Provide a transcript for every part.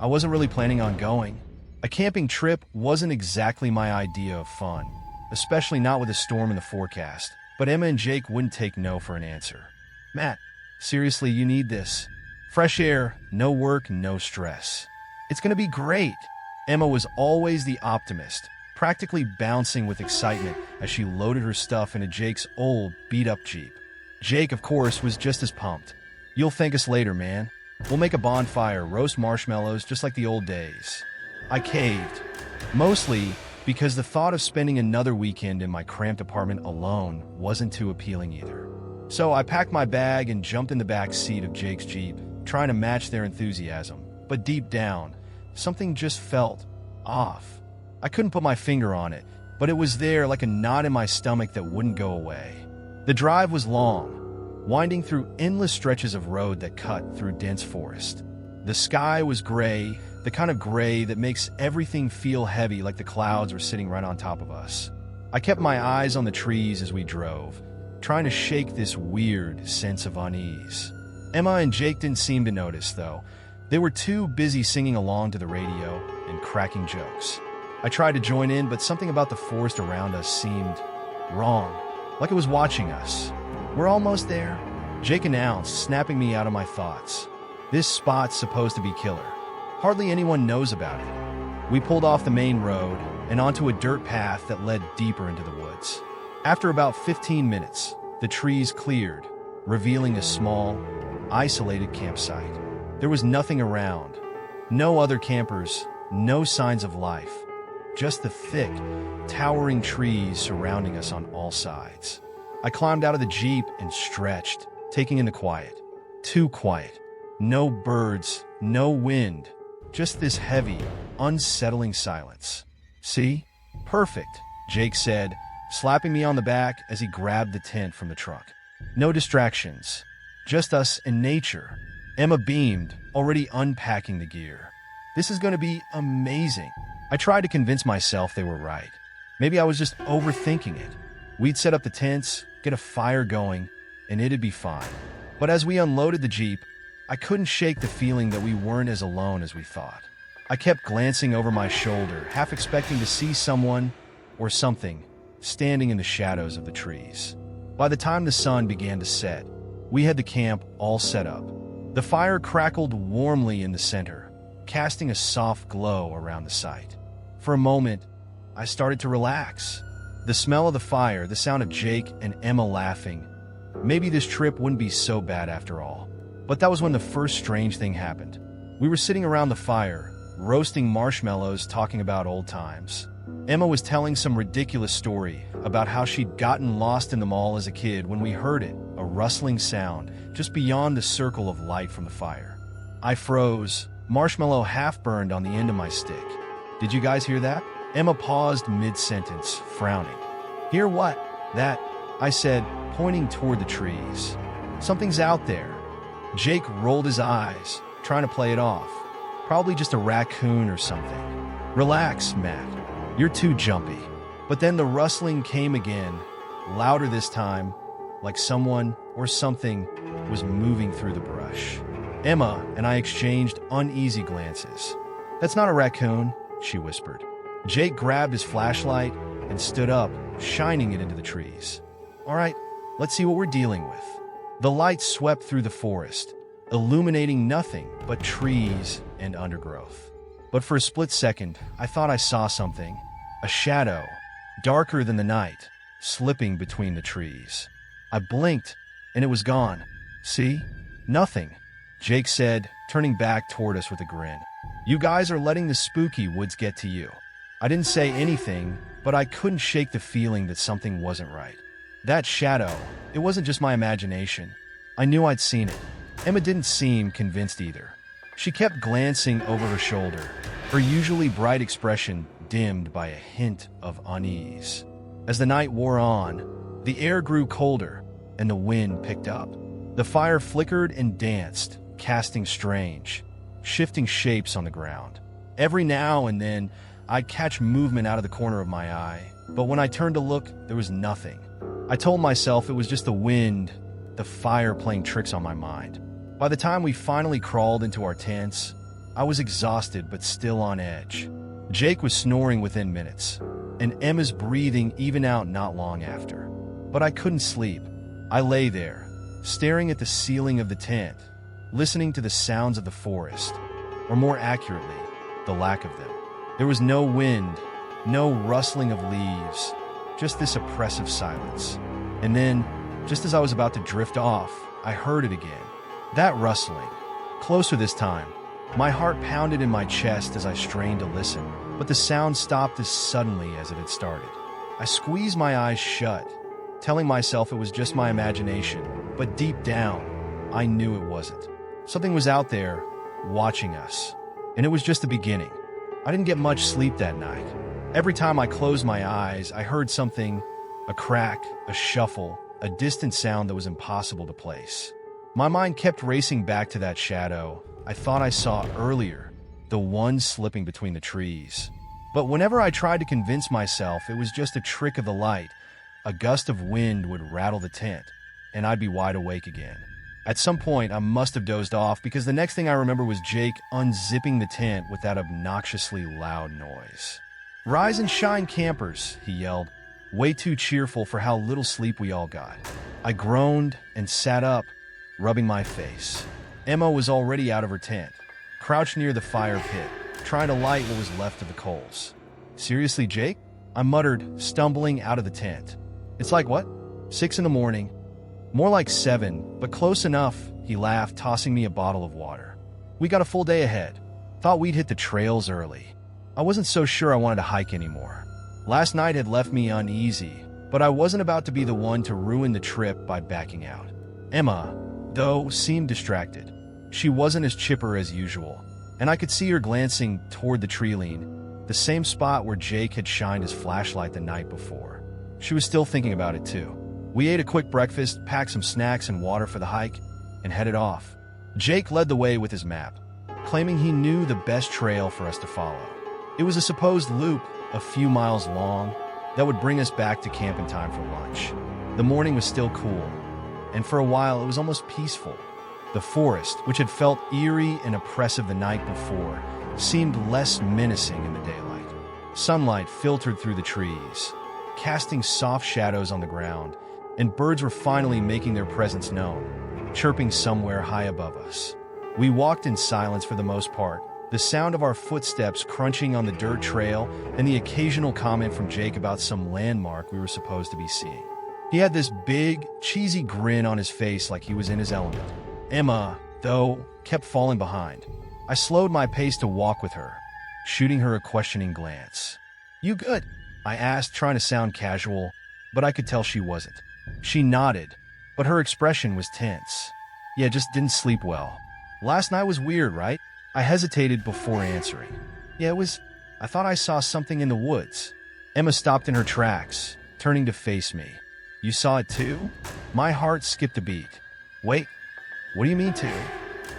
I wasn't really planning on going. A camping trip wasn't exactly my idea of fun, especially not with a storm in the forecast. But Emma and Jake wouldn't take no for an answer. Matt, seriously, you need this. Fresh air, no work, no stress. It's gonna be great. Emma was always the optimist, practically bouncing with excitement as she loaded her stuff into Jake's old, beat-up Jeep. Jake, of course, was just as pumped. You'll thank us later, man. We'll make a bonfire, roast marshmallows just like the old days. I caved, mostly because the thought of spending another weekend in my cramped apartment alone wasn't too appealing either. So I packed my bag and jumped in the back seat of Jake's Jeep, trying to match their enthusiasm. But deep down, something just felt off. I couldn't put my finger on it, but it was there like a knot in my stomach that wouldn't go away. The drive was long, winding through endless stretches of road that cut through dense forest. The sky was gray, the kind of gray that makes everything feel heavy, like the clouds were sitting right on top of us. I kept my eyes on the trees as we drove, trying to shake this weird sense of unease. Emma and Jake didn't seem to notice, though. They were too busy singing along to the radio and cracking jokes. I tried to join in, but something about the forest around us seemed wrong, like it was watching us. We're almost there, Jake announced, snapping me out of my thoughts. This spot's supposed to be killer. Hardly anyone knows about it. We pulled off the main road and onto a dirt path that led deeper into the woods. After about 15 minutes, the trees cleared, revealing a small, isolated campsite. There was nothing around. No other campers, no signs of life. Just the thick, towering trees surrounding us on all sides. I climbed out of the Jeep and stretched, taking in the quiet. Too quiet. No birds, no wind. Just this heavy, unsettling silence. See? Perfect, Jake said, slapping me on the back as he grabbed the tent from the truck. No distractions. Just us and nature. Emma beamed, already unpacking the gear. This is going to be amazing. I tried to convince myself they were right. Maybe I was just overthinking it. We'd set up the tents, get a fire going, and it'd be fine. But as we unloaded the Jeep, I couldn't shake the feeling that we weren't as alone as we thought. I kept glancing over my shoulder, half expecting to see someone or something standing in the shadows of the trees. By the time the sun began to set, we had the camp all set up. The fire crackled warmly in the center, casting a soft glow around the site. For a moment, I started to relax. The smell of the fire, the sound of Jake and Emma laughing. Maybe this trip wouldn't be so bad after all. But that was when the first strange thing happened. We were sitting around the fire, roasting marshmallows, talking about old times. Emma was telling some ridiculous story about how she'd gotten lost in the mall as a kid when we heard it, a rustling sound, just beyond the circle of light from the fire. I froze, marshmallow half burned on the end of my stick. Did you guys hear that? Emma paused mid-sentence, frowning. Hear what? That, I said, pointing toward the trees. Something's out there. Jake rolled his eyes, trying to play it off. Probably just a raccoon or something. Relax, Matt. You're too jumpy. But then the rustling came again, louder this time, like someone or something was moving through the brush. Emma and I exchanged uneasy glances. That's not a raccoon, she whispered. Jake grabbed his flashlight and stood up, shining it into the trees. All right, let's see what we're dealing with. The light swept through the forest, illuminating nothing but trees and undergrowth. But for a split second, I thought I saw something, a shadow, darker than the night, slipping between the trees. I blinked, and it was gone. See? Nothing, Jake said, turning back toward us with a grin. You guys are letting the spooky woods get to you. I didn't say anything, but I couldn't shake the feeling that something wasn't right. That shadow, it wasn't just my imagination. I knew I'd seen it. Emma didn't seem convinced either. She kept glancing over her shoulder, her usually bright expression dimmed by a hint of unease. As the night wore on, the air grew colder and the wind picked up. The fire flickered and danced, casting strange, shifting shapes on the ground. Every now and then, I'd catch movement out of the corner of my eye, but when I turned to look, there was nothing. I told myself it was just the wind, the fire playing tricks on my mind. By the time we finally crawled into our tents, I was exhausted but still on edge. Jake was snoring within minutes, and Emma's breathing even out not long after. But I couldn't sleep. I lay there, staring at the ceiling of the tent, listening to the sounds of the forest, or more accurately, the lack of them. There was no wind, no rustling of leaves, just this oppressive silence. And then, just as I was about to drift off, I heard it again. That rustling. Closer this time. My heart pounded in my chest as I strained to listen, but the sound stopped as suddenly as it had started. I squeezed my eyes shut, telling myself it was just my imagination, but deep down, I knew it wasn't. Something was out there, watching us. And it was just the beginning. I didn't get much sleep that night. Every time I closed my eyes, I heard something, a crack, a shuffle, a distant sound that was impossible to place. My mind kept racing back to that shadow I thought I saw earlier, the one slipping between the trees. But whenever I tried to convince myself it was just a trick of the light, a gust of wind would rattle the tent, and I'd be wide awake again. At some point, I must have dozed off because the next thing I remember was Jake unzipping the tent with that obnoxiously loud noise. "Rise and shine, campers," he yelled, way too cheerful for how little sleep we all got. I groaned and sat up, rubbing my face. Emma was already out of her tent, crouched near the fire pit, trying to light what was left of the coals. "Seriously, Jake?" I muttered, stumbling out of the tent. "It's like what? 6 in the morning?" "More like 7, but close enough," he laughed, tossing me a bottle of water. "We got a full day ahead. Thought we'd hit the trails early." I wasn't so sure I wanted to hike anymore. Last night had left me uneasy, but I wasn't about to be the one to ruin the trip by backing out. Emma, though, seemed distracted. She wasn't as chipper as usual, and I could see her glancing toward the treeline, the same spot where Jake had shined his flashlight the night before. She was still thinking about it too. We ate a quick breakfast, packed some snacks and water for the hike, and headed off. Jake led the way with his map, claiming he knew the best trail for us to follow. It was a supposed loop, a few miles long, that would bring us back to camp in time for lunch. The morning was still cool, and for a while it was almost peaceful. The forest, which had felt eerie and oppressive the night before, seemed less menacing in the daylight. Sunlight filtered through the trees, casting soft shadows on the ground, and birds were finally making their presence known, chirping somewhere high above us. We walked in silence for the most part, the sound of our footsteps crunching on the dirt trail and the occasional comment from Jake about some landmark we were supposed to be seeing. He had this big, cheesy grin on his face like he was in his element. Emma, though, kept falling behind. I slowed my pace to walk with her, shooting her a questioning glance. "You good?" I asked, trying to sound casual, but I could tell she wasn't. She nodded, but her expression was tense. "Yeah, just didn't sleep well. Last night was weird, right?" I hesitated before answering. "Yeah, it was. I thought I saw something in the woods." Emma stopped in her tracks, turning to face me. "You saw it too?" My heart skipped a beat. "Wait, what do you mean too?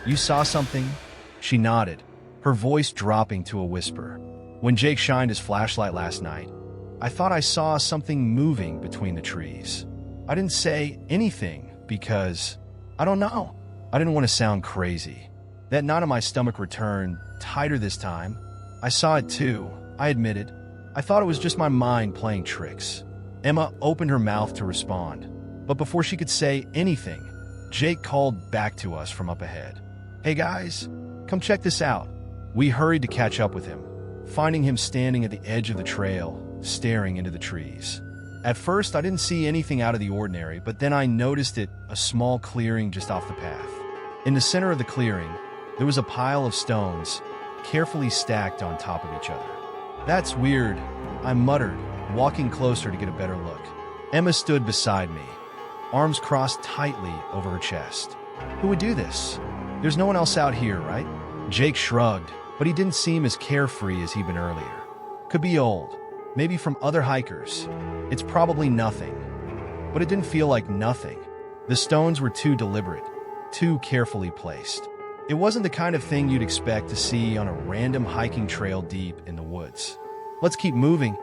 You saw something?" She nodded, her voice dropping to a whisper. "When Jake shined his flashlight last night, I thought I saw something moving between the trees." I didn't say anything because, I don't know. I didn't want to sound crazy. That knot in my stomach returned, tighter this time. "I saw it too," I admitted. "I thought it was just my mind playing tricks." Emma opened her mouth to respond, but before she could say anything, Jake called back to us from up ahead. "Hey guys, come check this out." We hurried to catch up with him, finding him standing at the edge of the trail, staring into the trees. At first, I didn't see anything out of the ordinary, but then I noticed it, a small clearing just off the path. In the center of the clearing, there was a pile of stones, carefully stacked on top of each other. "That's weird," I muttered, walking closer to get a better look. Emma stood beside me, arms crossed tightly over her chest. "Who would do this? There's no one else out here, right?" Jake shrugged, but he didn't seem as carefree as he'd been earlier. "Could be old, maybe from other hikers. It's probably nothing." But it didn't feel like nothing. The stones were too deliberate, too carefully placed. It wasn't the kind of thing you'd expect to see on a random hiking trail deep in the woods. "Let's keep moving,"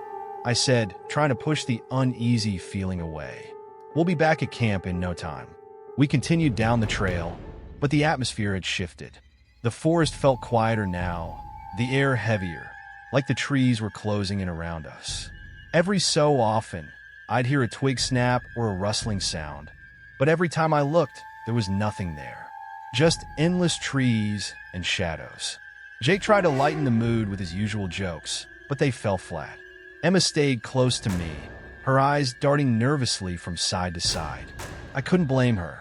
I said, trying to push the uneasy feeling away. "We'll be back at camp in no time." We continued down the trail, but the atmosphere had shifted. The forest felt quieter now, the air heavier, like the trees were closing in around us. Every so often, I'd hear a twig snap or a rustling sound, but every time I looked, there was nothing there. Just endless trees and shadows. Jake tried to lighten the mood with his usual jokes, but they fell flat. Emma stayed close to me, her eyes darting nervously from side to side. I couldn't blame her.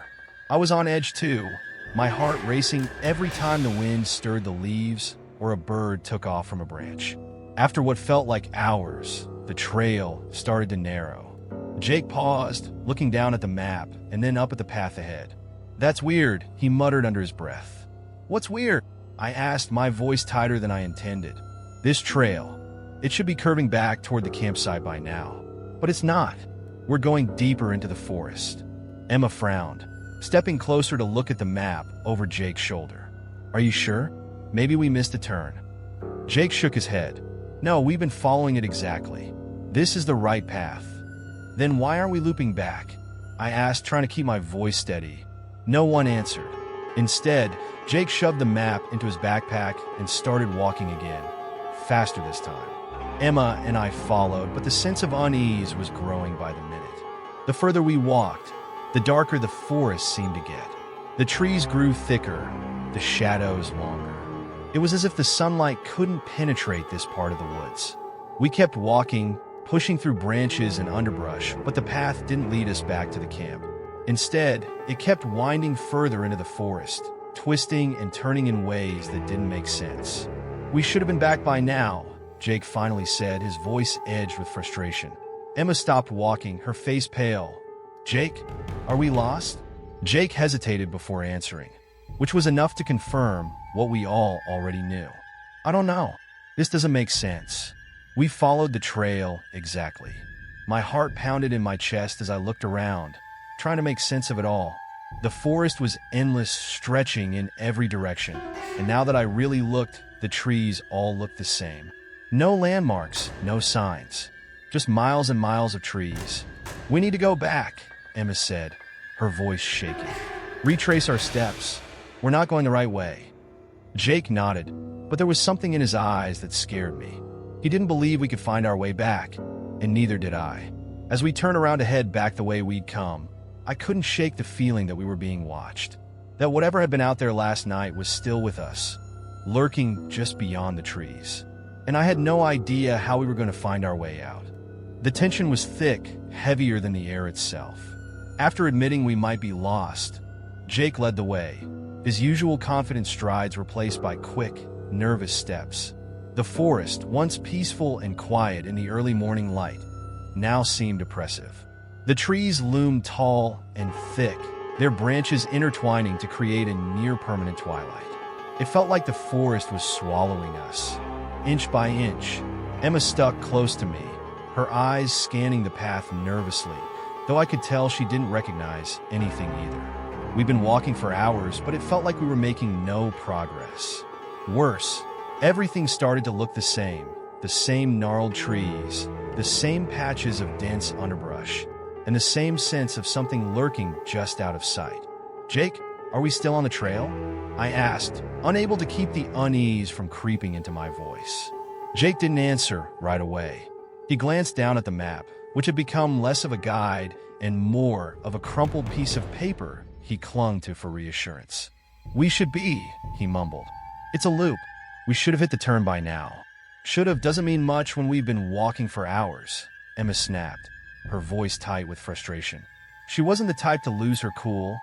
I was on edge too, my heart racing every time the wind stirred the leaves or a bird took off from a branch. After what felt like hours, the trail started to narrow. Jake paused, looking down at the map and then up at the path ahead. "That's weird," he muttered under his breath. "What's weird?" I asked, my voice tighter than I intended. "This trail. It should be curving back toward the campsite by now. But it's not. We're going deeper into the forest." Emma frowned, stepping closer to look at the map over Jake's shoulder. "Are you sure? Maybe we missed a turn." Jake shook his head. "No, we've been following it exactly. This is the right path." "Then why aren't we looping back?" I asked, trying to keep my voice steady. No one answered. Instead, Jake shoved the map into his backpack and started walking again, faster this time. Emma and I followed, but the sense of unease was growing by the minute. The further we walked, the darker the forest seemed to get. The trees grew thicker, the shadows longer. It was as if the sunlight couldn't penetrate this part of the woods. We kept walking, pushing through branches and underbrush, but the path didn't lead us back to the camp. Instead, it kept winding further into the forest, twisting and turning in ways that didn't make sense. "We should have been back by now," Jake finally said, his voice edged with frustration. Emma stopped walking, her face pale. "Jake, are we lost?" Jake hesitated before answering, which was enough to confirm what we all already knew. "I don't know. This doesn't make sense." We followed the trail exactly. My heart pounded in my chest as I looked around, trying to make sense of it all. The forest was endless, stretching in every direction, and now that I really looked, the trees all looked the same. No landmarks, no signs, just miles and miles of trees. "We need to go back," Emma said, her voice shaking. "Retrace our steps. We're not going the right way." Jake nodded, but there was something in his eyes that scared me. He didn't believe we could find our way back, and neither did I. As we turned around to head back the way we'd come, I couldn't shake the feeling that we were being watched, that whatever had been out there last night was still with us, lurking just beyond the trees. And I had no idea how we were going to find our way out. The tension was thick, heavier than the air itself. After admitting we might be lost, Jake led the way, his usual confident strides replaced by quick, nervous steps. The forest, once peaceful and quiet in the early morning light, now seemed oppressive. The trees loomed tall and thick, their branches intertwining to create a near-permanent twilight. It felt like the forest was swallowing us, inch by inch. Emma stuck close to me, her eyes scanning the path nervously, though I could tell she didn't recognize anything either. We'd been walking for hours, but it felt like we were making no progress. Worse, everything started to look the same gnarled trees, the same patches of dense underbrush, and the same sense of something lurking just out of sight. "Jake, are we still on the trail?" I asked, unable to keep the unease from creeping into my voice. Jake didn't answer right away. He glanced down at the map, which had become less of a guide and more of a crumpled piece of paper he clung to for reassurance. "We should be," he mumbled. "It's a loop. We should have hit the turn by now." "Should have doesn't mean much when we've been walking for hours," Emma snapped, her voice tight with frustration. She wasn't the type to lose her cool,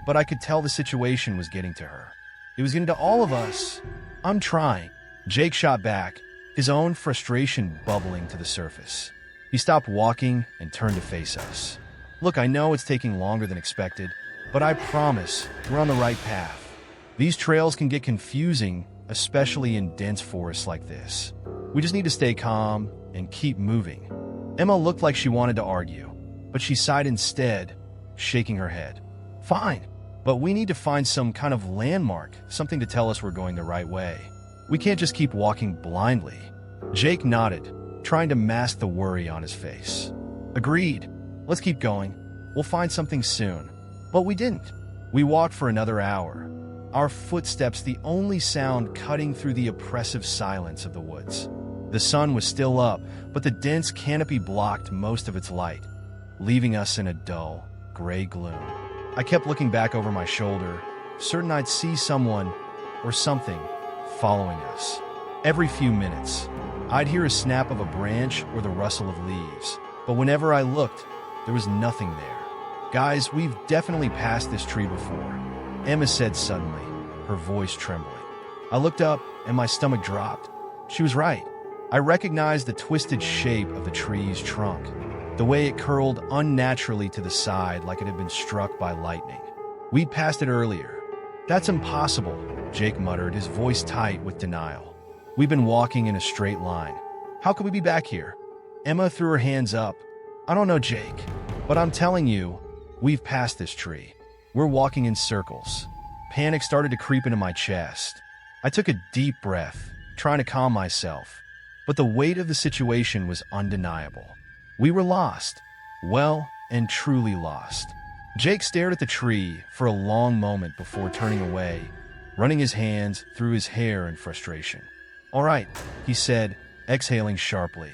but I could tell the situation was getting to her. It was getting to all of us. "I'm trying." Jake shot back, his own frustration bubbling to the surface. He stopped walking and turned to face us. "Look, I know it's taking longer than expected, but I promise we're on the right path. These trails can get confusing, especially in dense forests like this. We just need to stay calm and keep moving." Emma looked like she wanted to argue, but she sighed instead, shaking her head. "Fine, but we need to find some kind of landmark, something to tell us we're going the right way. We can't just keep walking blindly." Jake nodded, trying to mask the worry on his face. "Agreed. Let's keep going. We'll find something soon." But we didn't. We walked for another hour. our footsteps the only sound cutting through the oppressive silence of the woods. The sun was still up, but the dense canopy blocked most of its light, leaving us in a dull, gray gloom. I kept looking back over my shoulder, certain I'd see someone or something following us. Every few minutes, I'd hear a snap of a branch or the rustle of leaves, but whenever I looked, there was nothing there. "Guys, we've definitely passed this tree before," Emma said suddenly, her voice trembling. I looked up and my stomach dropped. She was right. I recognized the twisted shape of the tree's trunk, the way it curled unnaturally to the side like it had been struck by lightning. "We'd passed it earlier." "That's impossible," Jake muttered, his voice tight with denial. "We've been walking in a straight line. How could we be back here?" Emma threw her hands up. "I don't know, Jake, but I'm telling you, we've passed this tree. We're walking in circles." Panic started to creep into my chest. I took a deep breath, trying to calm myself, but the weight of the situation was undeniable. We were lost. Well, and truly lost. Jake stared at the tree for a long moment before turning away, running his hands through his hair in frustration. "All right," he said, exhaling sharply.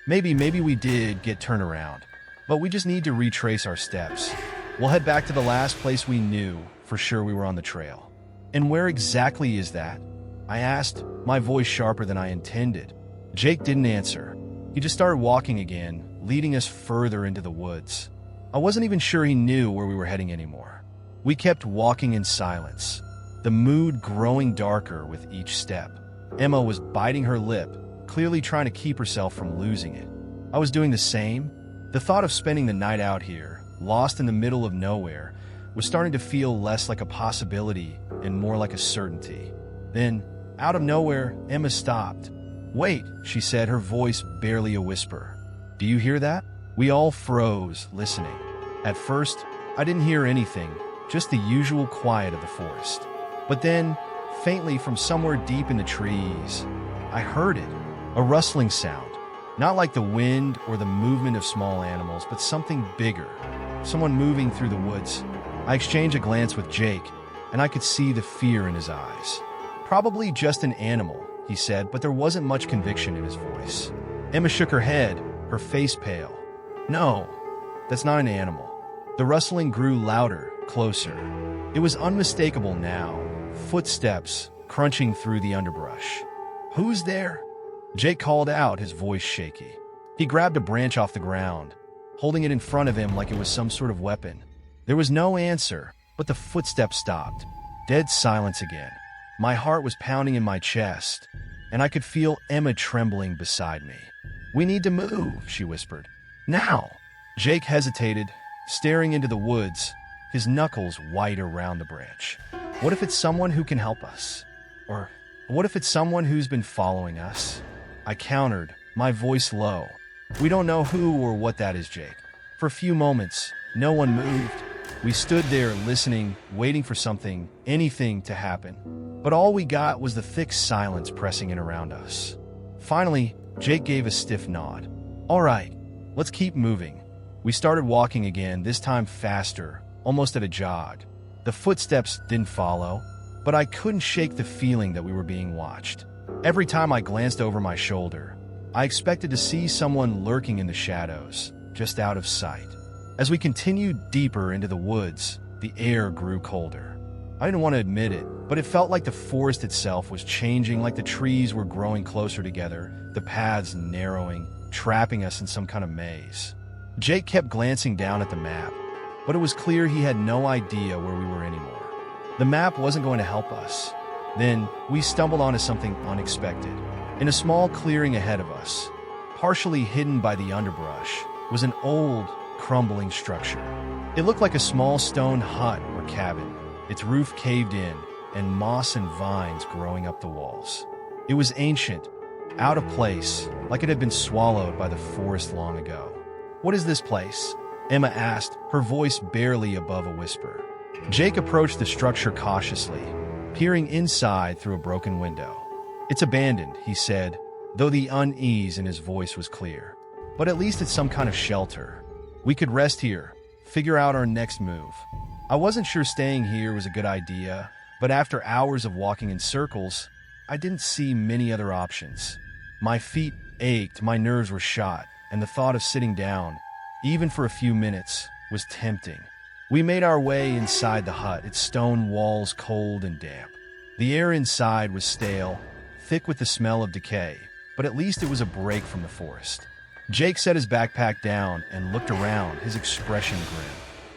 Maybe we did get turned around, but we just need to retrace our steps. We'll head back to the last place we knew for sure we were on the trail." "And where exactly is that?" I asked, my voice sharper than I intended. Jake didn't answer. He just started walking again, leading us further into the woods. I wasn't even sure he knew where we were heading anymore. We kept walking in silence, the mood growing darker with each step. Emma was biting her lip, clearly trying to keep herself from losing it. I was doing the same. The thought of spending the night out here, lost in the middle of nowhere, was starting to feel less like a possibility and more like a certainty. Then, out of nowhere, Emma stopped. "Wait," she said, her voice barely a whisper. "Do you hear that?" We all froze, listening. At first, I didn't hear anything, just the usual quiet of the forest. But then, faintly from somewhere deep in the trees, I heard it, a rustling sound. Not like the wind or the movement of small animals, but something bigger, someone moving through the woods. I exchanged a glance with Jake, and I could see the fear in his eyes. "Probably just an animal," he said, but there wasn't much conviction in his voice. Emma shook her head, her face pale. "No, that's not an animal." The rustling grew louder, closer. It was unmistakable now, footsteps crunching through the underbrush. "Who's there?" Jake called out, his voice shaky. He grabbed a branch off the ground, holding it in front of him like it was some sort of weapon. There was no answer, but the footsteps stopped. Dead silence again. My heart was pounding in my chest, and I could feel Emma trembling beside me. "We need to move," she whispered. "Now!" Jake hesitated, staring into the woods, his knuckles white around the branch. "What if it's someone who can help us? Or what if it's someone who's been following us?" I countered, my voice low. "We don't know who or what that is, Jake." For a few moments, no one moved. We stood there listening, waiting for something, anything to happen. But all we got was the thick silence pressing in around us. Finally, Jake gave a stiff nod. "All right, let's keep moving." We started walking again, this time faster, almost at a jog. The footsteps didn't follow, but I couldn't shake the feeling that we were being watched. Every time I glanced over my shoulder, I expected to see someone lurking in the shadows, just out of sight. As we continued deeper into the woods, the air grew colder. I didn't want to admit it, but it felt like the forest itself was changing, like the trees were growing closer together, the paths narrowing, trapping us in some kind of maze. Jake kept glancing down at the map, but it was clear he had no idea where we were anymore. The map wasn't going to help us. Then, we stumbled onto something unexpected. In a small clearing ahead of us, partially hidden by the underbrush, was an old, crumbling structure. It looked like a small stone hut or cabin, its roof caved in, and moss and vines growing up the walls. It was ancient, out of place, like it had been swallowed by the forest long ago. "What is this place?" Emma asked, her voice barely above a whisper. Jake approached the structure cautiously, peering inside through a broken window. "It's abandoned," he said, though the unease in his voice was clear. "But at least it's some kind of shelter. We could rest here, figure out our next move." I wasn't sure staying here was a good idea, But after hours of walking in circles, I didn't see many other options. My feet ached, my nerves were shot, and the thought of sitting down, even for a few minutes, was tempting. We made our way inside the hut, its stone walls cold and damp. The air inside was stale, thick with the smell of decay, but at least it was a break from the forest. Jake set his backpack down and looked around, his expression grim.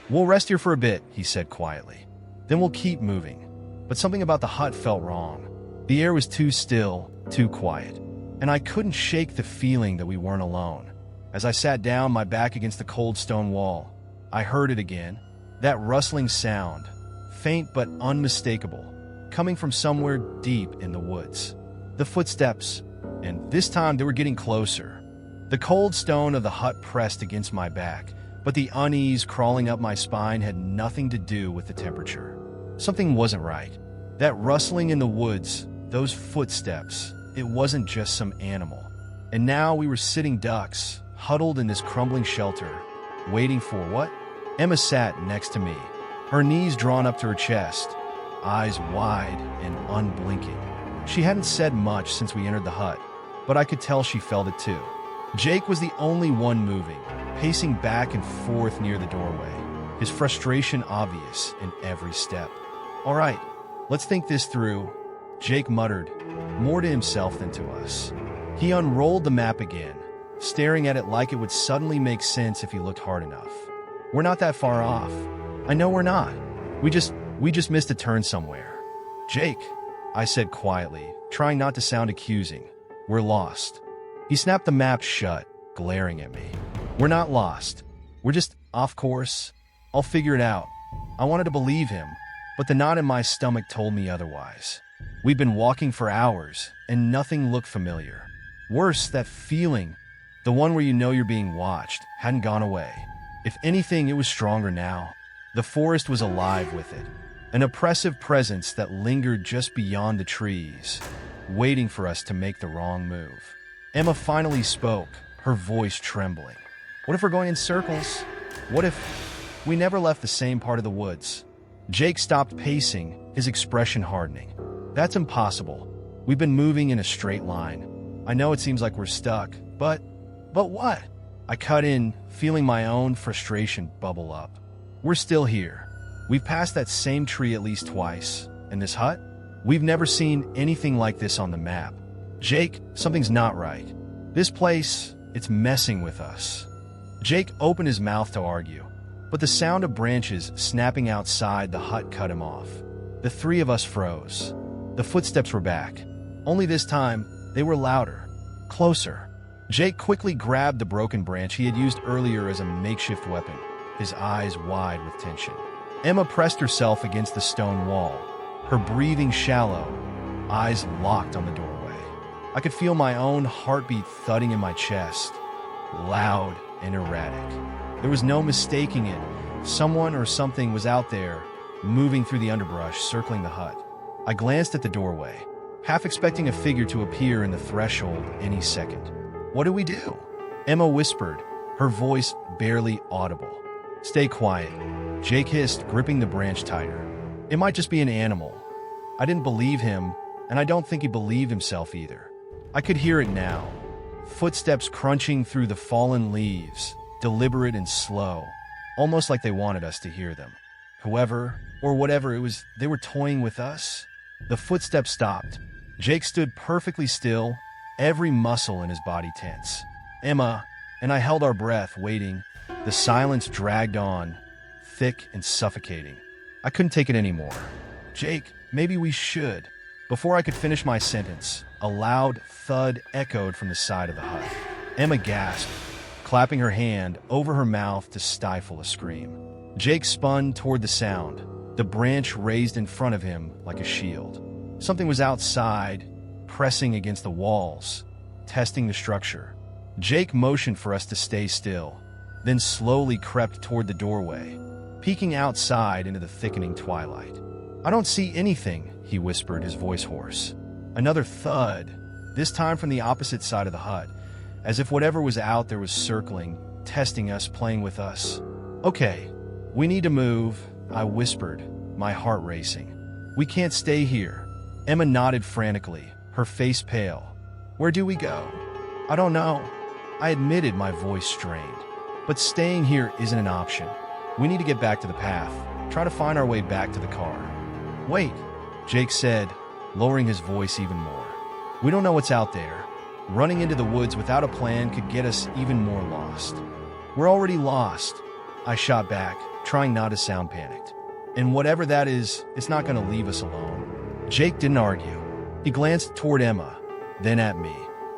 "We'll rest here for a bit," he said quietly. "Then we'll keep moving." But something about the hut felt wrong. The air was too still, too quiet, and I couldn't shake the feeling that we weren't alone. As I sat down, my back against the cold stone wall, I heard it again, that rustling sound, faint but unmistakable, coming from somewhere deep in the woods. The footsteps, and this time they were getting closer. The cold stone of the hut pressed against my back, but the unease crawling up my spine had nothing to do with the temperature. Something wasn't right. That rustling in the woods, those footsteps, it wasn't just some animal. And now we were sitting ducks, huddled in this crumbling shelter, waiting for what? Emma sat next to me, her knees drawn up to her chest, eyes wide and unblinking. She hadn't said much since we entered the hut, but I could tell she felt it too. Jake was the only one moving, pacing back and forth near the doorway, his frustration obvious in every step. "All right, let's think this through," Jake muttered, more to himself than to us. He unrolled the map again, staring at it like it would suddenly make sense if he looked hard enough. "We're not that far off. I know we're not. We just missed a turn somewhere." "Jake," I said quietly, trying not to sound accusing, "we're lost." He snapped the map shut, glaring at me. "We're not lost. We're just off course. I'll figure it out." I wanted to believe him, but the knot in my stomach told me otherwise. We'd been walking for hours, and nothing looked familiar. Worse, that feeling, the one where you know you're being watched, hadn't gone away. If anything, it was stronger now. The forest was alive with it, an oppressive presence that lingered just beyond the trees, waiting for us to make the wrong move. Emma finally spoke, her voice trembling. "What if we're going in circles? What if we never left the same part of the woods?" Jake stopped pacing, his expression hardening. "That's impossible. We've been moving in a straight line. I know it seems like we're stuck, but what?" I cut in, feeling my own frustration bubble up. "We're still here. We've passed that same tree at least twice. And this hut? We've never seen anything like this on the map. Jake, something's not right. This place, it's messing with us." Jake opened his mouth to argue, but the sound of branches snapping outside the hut cut him off. The three of us froze. The footsteps were back. Only this time, they were louder, closer. Jake quickly grabbed the broken branch he had used earlier as a makeshift weapon, his eyes wide with tension. Emma pressed herself against the stone wall, her breathing shallow, eyes locked on the doorway. I could feel my own heartbeat thudding in my chest, loud and erratic. There was no mistaking it. Someone or something was out there, moving through the underbrush, circling the hut. I glanced at the doorway, half expecting a figure to appear in the threshold any second. "What do we do?" Emma whispered, her voice barely audible. "Stay quiet," Jake hissed, gripping the branch tighter. "It might just be an animal." I didn't believe him, and I don't think he believed himself either. I could hear it now. Footsteps crunching through the fallen leaves, deliberate and slow, almost like they wanted us to hear them. Whoever, or whatever it was, they were toying with us. The footsteps stopped. Jake stood perfectly still, every muscle in his body tense. Emma and I held our breath, waiting. The silence dragged on, thick and suffocating. I couldn't take it anymore. "Jake, maybe we should." Before I could finish my sentence, a loud thud echoed from the side of the hut. Emma gasped, clapping her hand over her mouth to stifle a scream. Jake spun toward the sound, the branch raised in front of him like a shield. Something was outside, pressing against the walls, testing the structure. Jake motioned for us to stay still, then slowly crept toward the doorway, peeking outside into the thickening twilight. "I don't see anything," he whispered, his voice hoarse. Another thud, this time from the opposite side of the hut, as if whatever was out there was circling, testing us, playing with us. "Okay, we need to move," I whispered, my heart racing. We can't stay here. Emma nodded frantically, her face pale. Where do we go? I don't know. I admitted, my voice strained. But staying here isn't an option. We need to get back to the path, try to find our way back to the car. Wait, Jake said, lowering his voice even more. We don't know what's out there. Running into the woods without a plan could get us even more lost. We're already lost, I shot back, trying not to sound panicked. And whatever that is, it's not going to leave us alone. Jake didn't argue. He glanced toward Emma, then at me,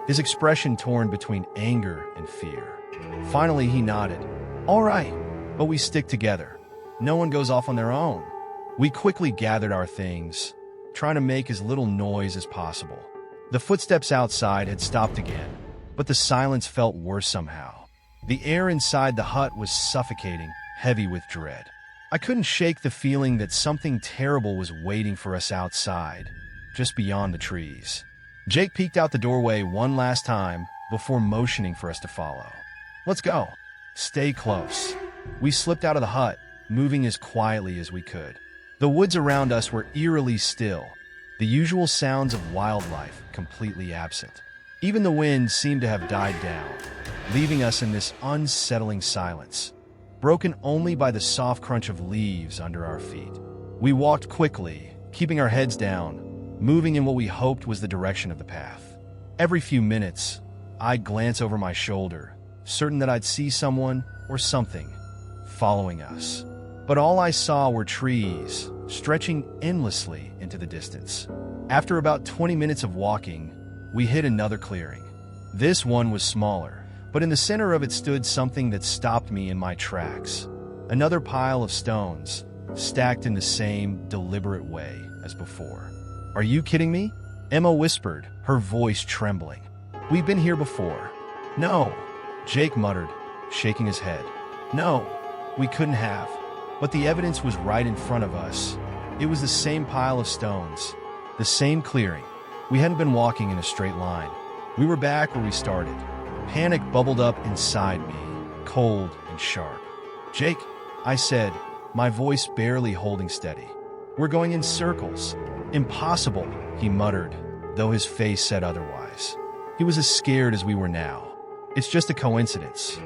his expression torn between anger and fear. Finally, he nodded. All right, but we stick together. No one goes off on their own. We quickly gathered our things, trying to make as little noise as possible. The footsteps outside had stopped again, but the silence felt worse somehow. The air inside the hut was suffocating, heavy with dread. I couldn't shake the feeling that something terrible was waiting for us outside, just beyond the trees. Jake peeked out the doorway one last time before motioning for us to follow. Let's go. Stay close. We slipped out of the hut, moving as quietly as we could. The woods around us were eerily still, the usual sounds of wildlife completely absent. Even the wind seemed to have died down, leaving us in this unsettling silence, broken only by the soft crunch of leaves under our feet. We walked quickly, keeping our heads down, moving in what we hoped was the direction of the path. Every few minutes, I'd glance over my shoulder, certain that I'd see someone or something following us. But all I saw were trees, stretching endlessly into the distance. After about 20 minutes of walking, we hit another clearing. This one was smaller, but in the center of it stood something that stopped me in my tracks. Another pile of stones, stacked in the same deliberate way as before. Are you kidding me? Emma whispered, her voice trembling. We've been here before. No, Jake muttered, shaking his head. No, we couldn't have. But the evidence was right in front of us. It was the same pile of stones, the same clearing. We hadn't been walking in a straight line. We were back where we started. Panic bubbled up inside me, cold and sharp. Jake, I said, my voice barely holding steady. We're going in circles. Impossible, he muttered, though his face said otherwise. He was as scared as we were now. It's just a coincidence.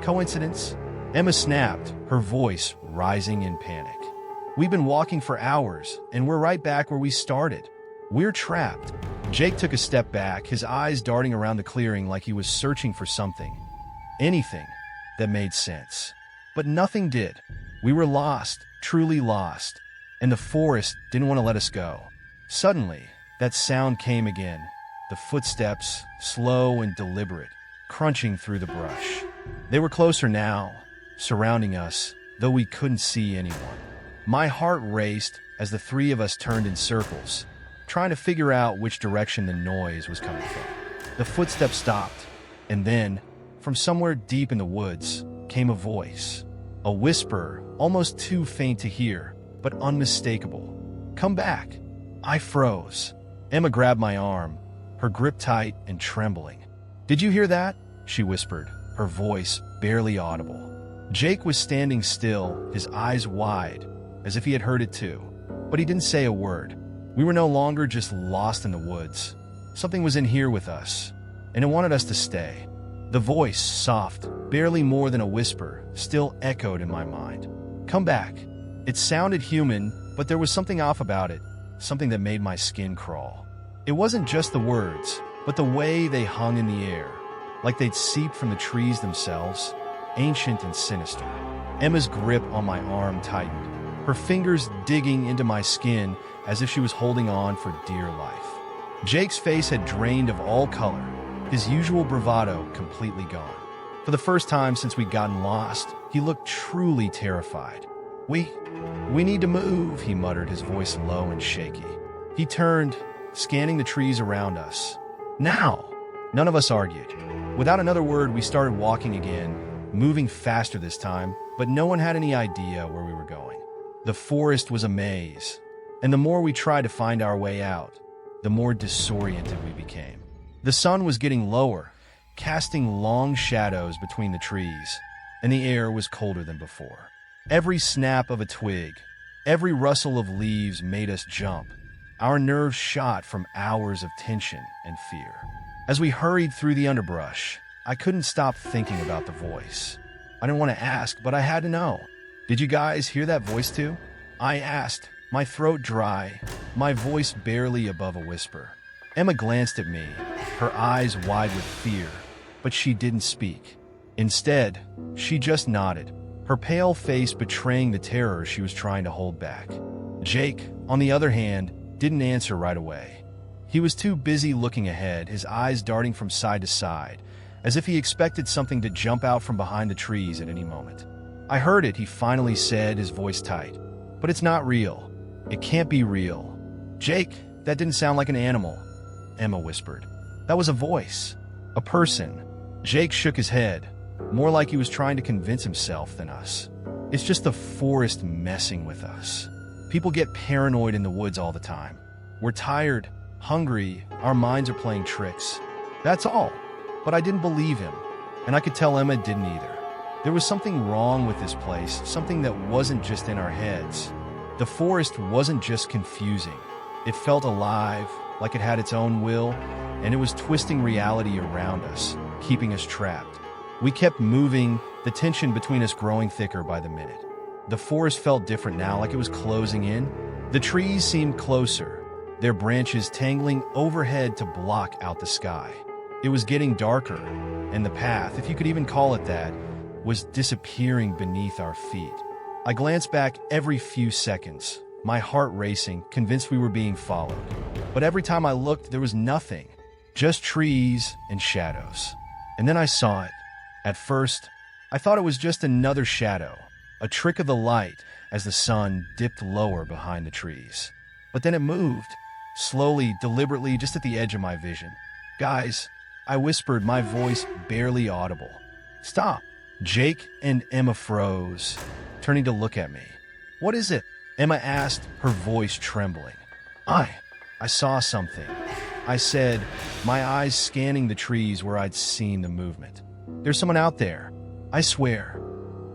Coincidence? Emma snapped, her voice rising in panic. We've been walking for hours, and we're right back where we started. We're trapped. Jake took a step back, his eyes darting around the clearing like he was searching for something. Anything that made sense. But nothing did. We were lost, truly lost, and the forest didn't want to let us go. Suddenly, that sound came again, the footsteps, slow and deliberate, crunching through the brush. They were closer now, surrounding us, though we couldn't see anyone. My heart raced as the three of us turned in circles, trying to figure out which direction the noise was coming from. The footsteps stopped, and then, from somewhere deep in the woods, came a voice. A whisper, almost too faint to hear, but unmistakable. Come back. I froze. Emma grabbed my arm, her grip tight and trembling. Did you hear that? She whispered, her voice barely audible. Jake was standing still, his eyes wide, as if he had heard it too. But he didn't say a word. We were no longer just lost in the woods. Something was in here with us, and it wanted us to stay. The voice, soft, barely more than a whisper, still echoed in my mind. Come back. It sounded human, but there was something off about it, something that made my skin crawl. It wasn't just the words, but the way they hung in the air, like they'd seeped from the trees themselves, ancient and sinister. Emma's grip on my arm tightened, her fingers digging into my skin as if she was holding on for dear life. Jake's face had drained of all color, his usual bravado completely gone. For the first time since we'd gotten lost, he looked truly terrified. We need to move, he muttered, his voice low and shaky. He turned, scanning the trees around us. Now! None of us argued. Without another word, we started walking again, moving faster this time, but no one had any idea where we were going. The forest was a maze, and the more we tried to find our way out, the more disoriented we became. The sun was getting lower, casting long shadows between the trees, and the air was colder than before. Every snap of a twig, Every rustle of leaves made us jump. Our nerves shot from hours of tension and fear. As we hurried through the underbrush, I couldn't stop thinking about the voice. I didn't want to ask, but I had to know. Did you guys hear that voice too? I asked, my throat dry, my voice barely above a whisper. Emma glanced at me, her eyes wide with fear, but she didn't speak. Instead, she just nodded, her pale face betraying the terror she was trying to hold back. Jake, on the other hand, didn't answer right away. He was too busy looking ahead, his eyes darting from side to side, as if he expected something to jump out from behind the trees at any moment. I heard it, he finally said, his voice tight. But it's not real. It can't be real. Jake, that didn't sound like an animal, Emma whispered. That was a voice. A person. Jake shook his head, more like he was trying to convince himself than us. It's just the forest messing with us. People get paranoid in the woods all the time. We're tired, hungry, our minds are playing tricks. That's all. But I didn't believe him, and I could tell Emma didn't either. There was something wrong with this place, something that wasn't just in our heads. The forest wasn't just confusing. It felt alive, like it had its own will, and it was twisting reality around us, keeping us trapped. We kept moving, the tension between us growing thicker by the minute. The forest felt different now, like it was closing in. The trees seemed closer, their branches tangling overhead to block out the sky. It was getting darker, and the path, if you could even call it that, was disappearing beneath our feet. I glanced back every few seconds, my heart racing, convinced we were being followed. But every time I looked, there was nothing, just trees and shadows. And then I saw it. At first, I thought it was just another shadow, a trick of the light as the sun dipped lower behind the trees. But then it moved, slowly, deliberately, just at the edge of my vision. Guys, I whispered, my voice barely audible. Stop. Jake and Emma froze, turning to look at me. What is it? Emma asked, her voice trembling. I saw something, I said, my eyes scanning the trees where I'd seen the movement. There's someone out there, I swear.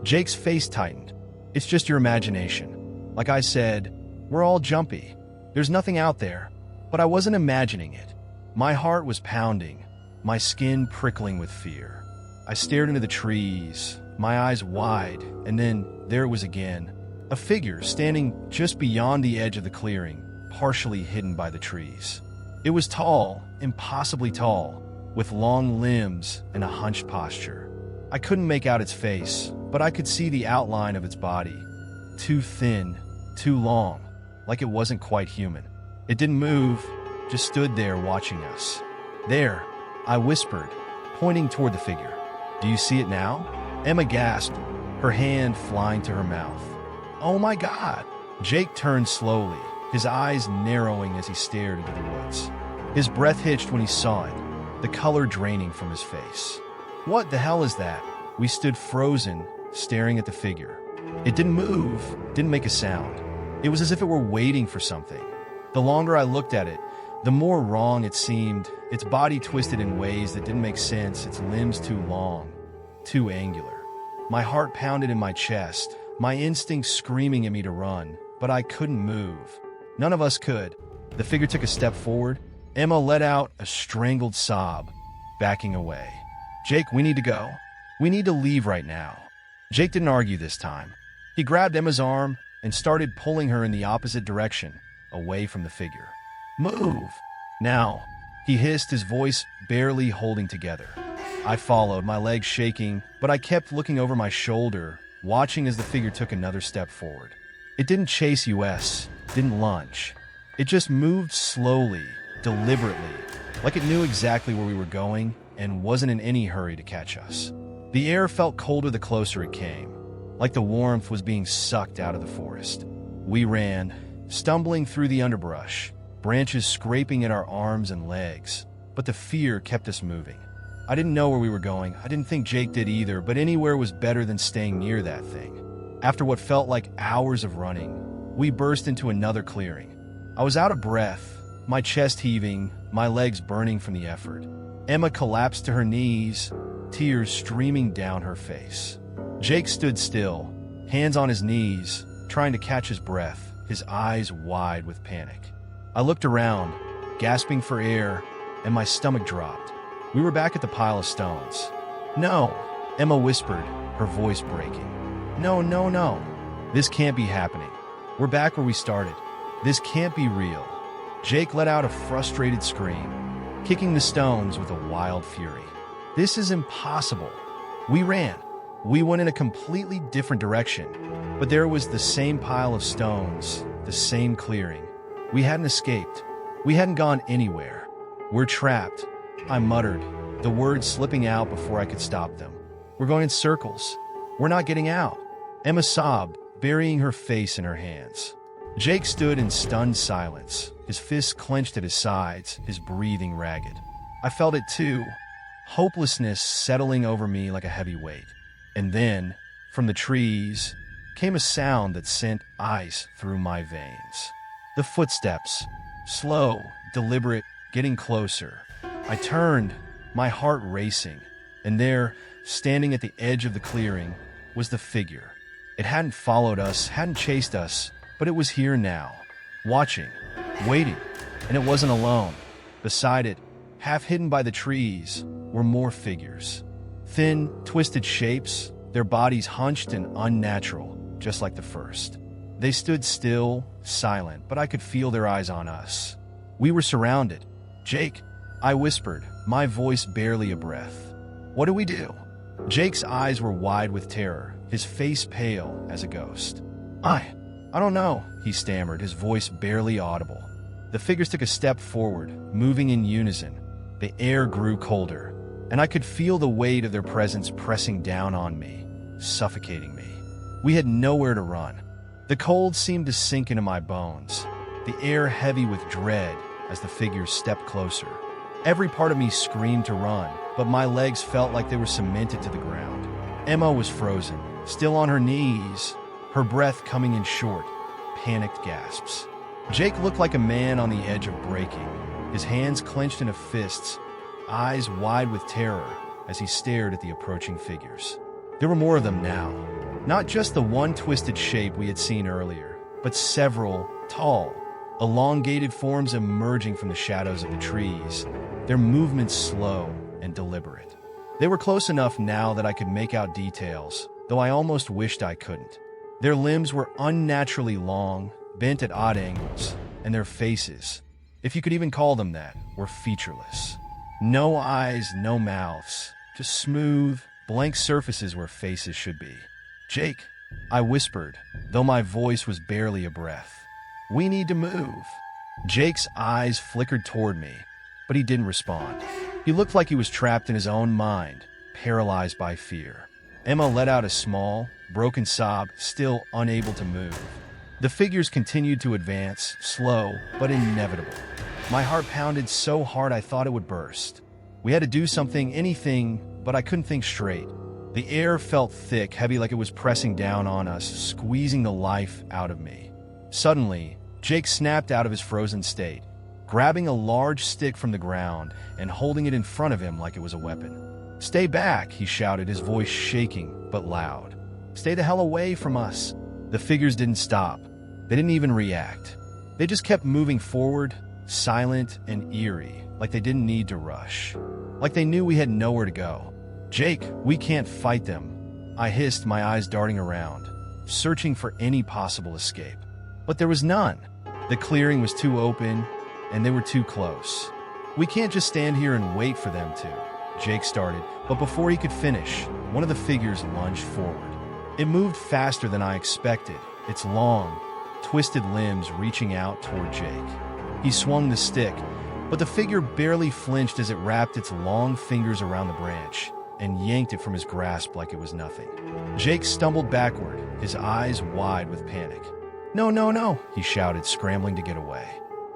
Jake's face tightened. It's just your imagination. Like I said, we're all jumpy. There's nothing out there, but I wasn't imagining it. My heart was pounding, my skin prickling with fear. I stared into the trees, my eyes wide, and then there it was again. A figure standing just beyond the edge of the clearing, partially hidden by the trees. It was tall, impossibly tall, with long limbs and a hunched posture. I couldn't make out its face, but I could see the outline of its body. Too thin, too long, like it wasn't quite human. It didn't move, just stood there watching us. There, I whispered, pointing toward the figure. Do you see it now? Emma gasped, her hand flying to her mouth. Oh my God! Jake turned slowly, his eyes narrowing as he stared into the woods. His breath hitched when he saw it, the color draining from his face. What the hell is that? We stood frozen, staring at the figure. It didn't move, didn't make a sound. It was as if it were waiting for something. The longer I looked at it, the more wrong it seemed, its body twisted in ways that didn't make sense, its limbs too long, too angular. My heart pounded in my chest, my instincts screaming at me to run, but I couldn't move. None of us could. The figure took a step forward. Emma let out a strangled sob, backing away. Jake, we need to go. We need to leave right now. Jake didn't argue this time. He grabbed Emma's arm and started pulling her in the opposite direction, away from the figure. Move! Now, he hissed, his voice barely holding together. I followed, my legs shaking, but I kept looking over my shoulder, watching as the figure took another step forward. It didn't chase us, didn't lunge. It just moved slowly, deliberately, like it knew exactly where we were going and wasn't in any hurry to catch us. The air felt colder the closer it came, like the warmth was being sucked out of the forest. We ran, stumbling through the underbrush, branches scraping at our arms and legs, but the fear kept us moving. I didn't know where we were going. I didn't think Jake did either, but anywhere was better than staying near that thing. After what felt like hours of running, we burst into another clearing. I was out of breath, my chest heaving, my legs burning from the effort. Emma collapsed to her knees, tears streaming down her face. Jake stood still, hands on his knees, trying to catch his breath, his eyes wide with panic. I looked around, gasping for air, and my stomach dropped. We were back at the pile of stones. "No," Emma whispered, her voice breaking. "No, no, no. This can't be happening. We're back where we started. This can't be real." Jake let out a frustrated scream, kicking the stones with a wild fury. "This is impossible." We ran. We went in a completely different direction, but there was the same pile of stones, the same clearing. We hadn't escaped. We hadn't gone anywhere. "We're trapped," I muttered, the words slipping out before I could stop them. "We're going in circles. We're not getting out." Emma sobbed, burying her face in her hands. Jake stood in stunned silence, his fists clenched at his sides, his breathing ragged. I felt it too, hopelessness settling over me like a heavy weight. And then, from the trees, came a sound that sent ice through my veins. The footsteps, slow, deliberate, getting closer. I turned, my heart racing, and there, standing at the edge of the clearing, was the figure. It hadn't followed us, hadn't chased us, but it was here now, watching, waiting, and it wasn't alone. Beside it, half hidden by the trees, were more figures. Thin, twisted shapes, their bodies hunched and unnatural, just like the first. They stood still, silent, but I could feel their eyes on us. We were surrounded. "Jake," I whispered, my voice barely a breath. "What do we do?" Jake's eyes were wide with terror, his face pale as a ghost. I don't know," he stammered, his voice barely audible. The figures took a step forward, moving in unison. The air grew colder, and I could feel the weight of their presence pressing down on me, suffocating me. We had nowhere to run. The cold seemed to sink into my bones, the air heavy with dread as the figures stepped closer. Every part of me screamed to run, but my legs felt like they were cemented to the ground. Emma was frozen, still on her knees, her breath coming in short, panicked gasps. Jake looked like a man on the edge of breaking, his hands clenched into fists, eyes wide with terror as he stared at the approaching figures. There were more of them now, not just the one twisted shape we had seen earlier, but several, tall, elongated forms emerging from the shadows of the trees, their movements slow and deliberate. They were close enough now that I could make out details, though I almost wished I couldn't. Their limbs were unnaturally long, bent at odd angles, and their faces, if you could even call them that, were featureless. No eyes, no mouths, just smooth, blank surfaces where faces should be. "Jake," I whispered, though my voice was barely a breath. "We need to move." Jake's eyes flickered toward me, but he didn't respond. He looked like he was trapped in his own mind, paralyzed by fear. Emma let out a small, broken sob, still unable to move. The figures continued to advance, slow but inevitable. My heart pounded so hard I thought it would burst. We had to do something, anything, but I couldn't think straight. The air felt thick, heavy, like it was pressing down on us, squeezing the life out of me. Suddenly, Jake snapped out of his frozen state, grabbing a large stick from the ground and holding it in front of him like it was a weapon. "Stay back," he shouted, his voice shaking but loud. "Stay the hell away from us." The figures didn't stop. They didn't even react. They just kept moving forward, silent and eerie, like they didn't need to rush. Like they knew we had nowhere to go. "Jake, we can't fight them," I hissed, my eyes darting around, searching for any possible escape. But there was none. The clearing was too open, and they were too close. "We can't just stand here and wait for them to," Jake started, but before he could finish, one of the figures lunged forward. It moved faster than I expected, its long, twisted limbs reaching out toward Jake. He swung the stick, but the figure barely flinched as it wrapped its long fingers around the branch and yanked it from his grasp like it was nothing. Jake stumbled backward, his eyes wide with panic. "No, no, no," he shouted, scrambling to get away.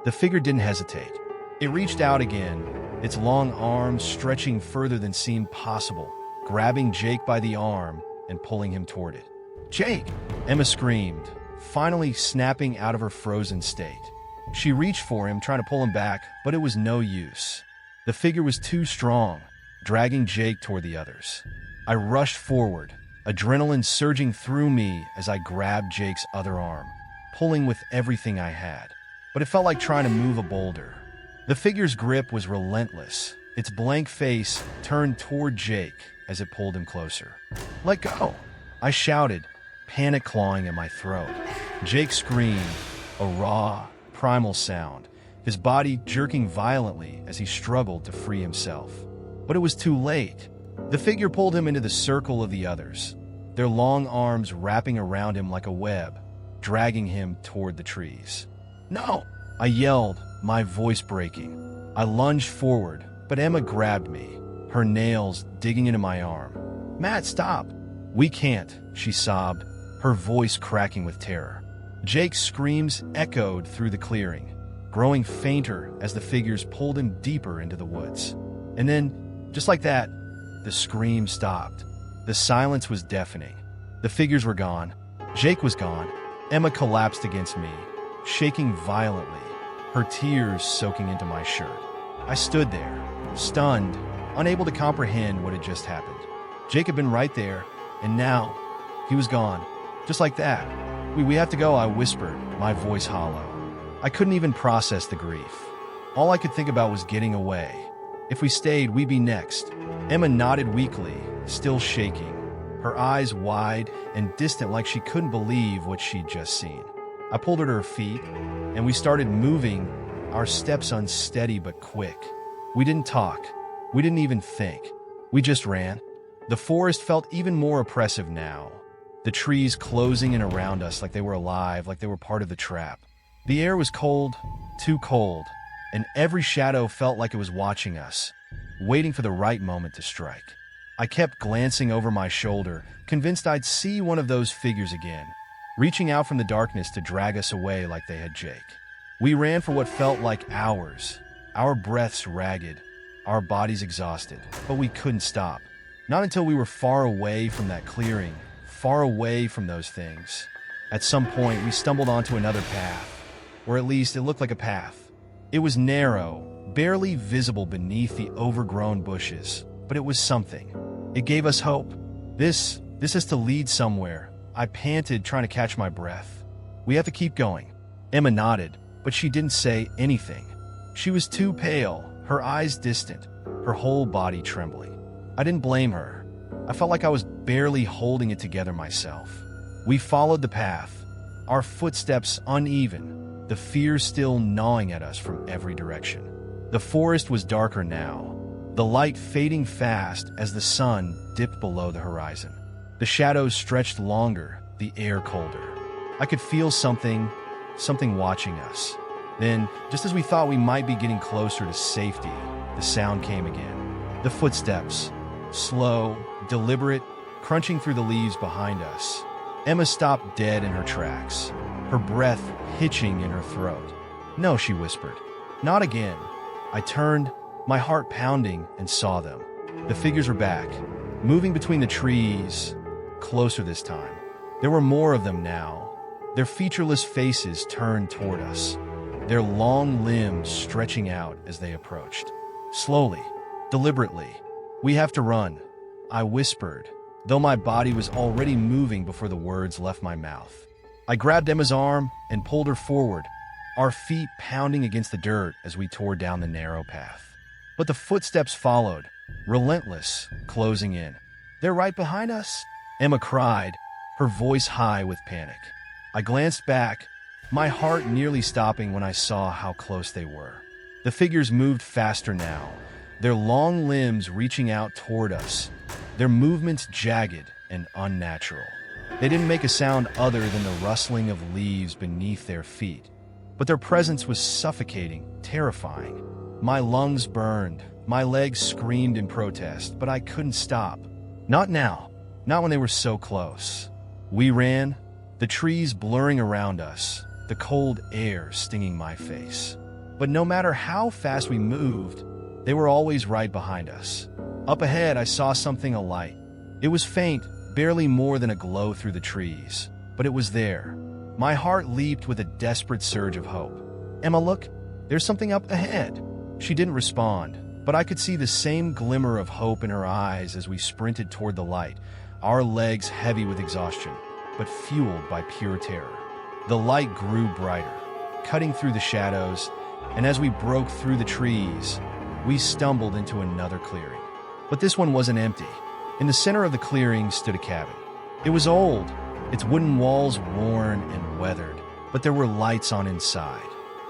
The figure didn't hesitate. It reached out again, its long arms stretching further than seemed possible, grabbing Jake by the arm and pulling him toward it. "Jake!" Emma screamed, finally snapping out of her frozen state. She reached for him, trying to pull him back, but it was no use. The figure was too strong, dragging Jake toward the others. I rushed forward, adrenaline surging through me as I grabbed Jake's other arm, pulling with everything I had. But it felt like trying to move a boulder. The figure's grip was relentless, its blank face turned toward Jake as it pulled him closer. "Let go!" I shouted, panic clawing at my throat. Jake screamed, a raw, primal sound, his body jerking violently as he struggled to free himself. But it was too late. The figure pulled him into the circle of the others, their long arms wrapping around him like a web, dragging him toward the trees. "No!" I yelled, my voice breaking. I lunged forward, but Emma grabbed me, her nails digging into my arm. "Matt, stop!" "We can't," she sobbed, her voice cracking with terror. Jake's screams echoed through the clearing, growing fainter as the figures pulled him deeper into the woods. And then, just like that, the scream stopped. The silence was deafening. The figures were gone. Jake was gone. Emma collapsed against me, shaking violently, her tears soaking into my shirt. I stood there, stunned, unable to comprehend what had just happened. Jake had been right there, and now he was gone. Just like that. We have to go," I whispered, my voice hollow. I couldn't even process the grief. All I could think about was getting away. If we stayed, we'd be next. Emma nodded weakly, still shaking, her eyes wide and distant like she couldn't believe what she'd just seen. I pulled her to her feet, and we started moving, our steps unsteady but quick. We didn't talk. We didn't even think. We just ran. The forest felt even more oppressive now, the trees closing in around us like they were alive, like they were part of the trap. The air was cold, too cold, and every shadow felt like it was watching us, waiting for the right moment to strike. I kept glancing over my shoulder, convinced I'd see one of those figures again, reaching out from the darkness to drag us away like they had Jake. We ran for what felt like hours, our breaths ragged, our bodies exhausted, but we couldn't stop. Not until we were far away from that clearing, far away from those things. At some point, we stumbled onto another path, or at least it looked like a path. It was narrow, barely visible beneath the overgrown bushes, but it was something. It gave us hope. This is to lead somewhere. I panted, trying to catch my breath. "We have to keep going." Emma nodded, but she didn't say anything. She was too pale, her eyes distant, her whole body trembling. I didn't blame her. I felt like I was barely holding it together myself. We followed the path, our footsteps uneven, the fear still gnawing at us from every direction. The forest was darker now, the light fading fast as the sun dipped below the horizon. The shadows stretched longer, the air colder. I could feel something watching us. Then, just as we thought we might be getting closer to safety, the sound came again. The footsteps, slow, deliberate, crunching through the leaves behind us. Emma stopped dead in her tracks, her breath hitching in her throat. "No," she whispered. "Not again." I turned, my heart pounding, and saw them. The figures were back, moving between the trees, closer this time. There were more of them now, their featureless faces turned toward us, their long limbs stretching out as they approached. Slowly, deliberately. "We have to run," I whispered, though my body was already moving before the words left my mouth. I grabbed Emma's arm and pulled her forward, our feet pounding against the dirt as we tore down the narrow path. But the footsteps followed, relentless, closing in. "They're right behind us," Emma cried, her voice high with panic. I glanced back, my heart nearly stopping when I saw how close they were. The figures moved faster now, their long limbs reaching out toward us, their movements jagged and unnatural. They didn't make a sound other than the rustling of leaves beneath their feet, but their presence was suffocating, terrifying. My lungs burned, my legs screamed in protest, but I couldn't stop. Not now, not when they were so close. We ran, the trees blurring around us, the cold air stinging my face. But no matter how fast we moved, they were always right behind us. Up ahead, I saw something alight. It was faint, barely more than a glow through the trees, but it was there. My heart leaped with a desperate surge of hope. "Emma, look, there's something up ahead." She didn't respond, but I could see the same glimmer of hope in her eyes as we sprinted toward the light, our legs heavy with exhaustion, but fueled by pure terror. The light grew brighter, cutting through the shadows, and as we broke through the trees, we stumbled into another clearing. But this one wasn't empty. In the center of the clearing stood a cabin. It was old, its wooden walls worn and weathered, but there were lights on inside,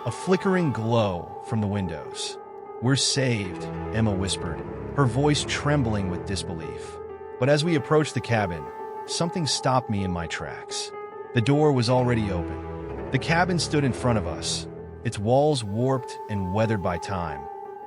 a flickering glow from the windows. "We're saved," Emma whispered, her voice trembling with disbelief. But as we approached the cabin, something stopped me in my tracks. The door was already open. The cabin stood in front of us, its walls warped and weathered by time,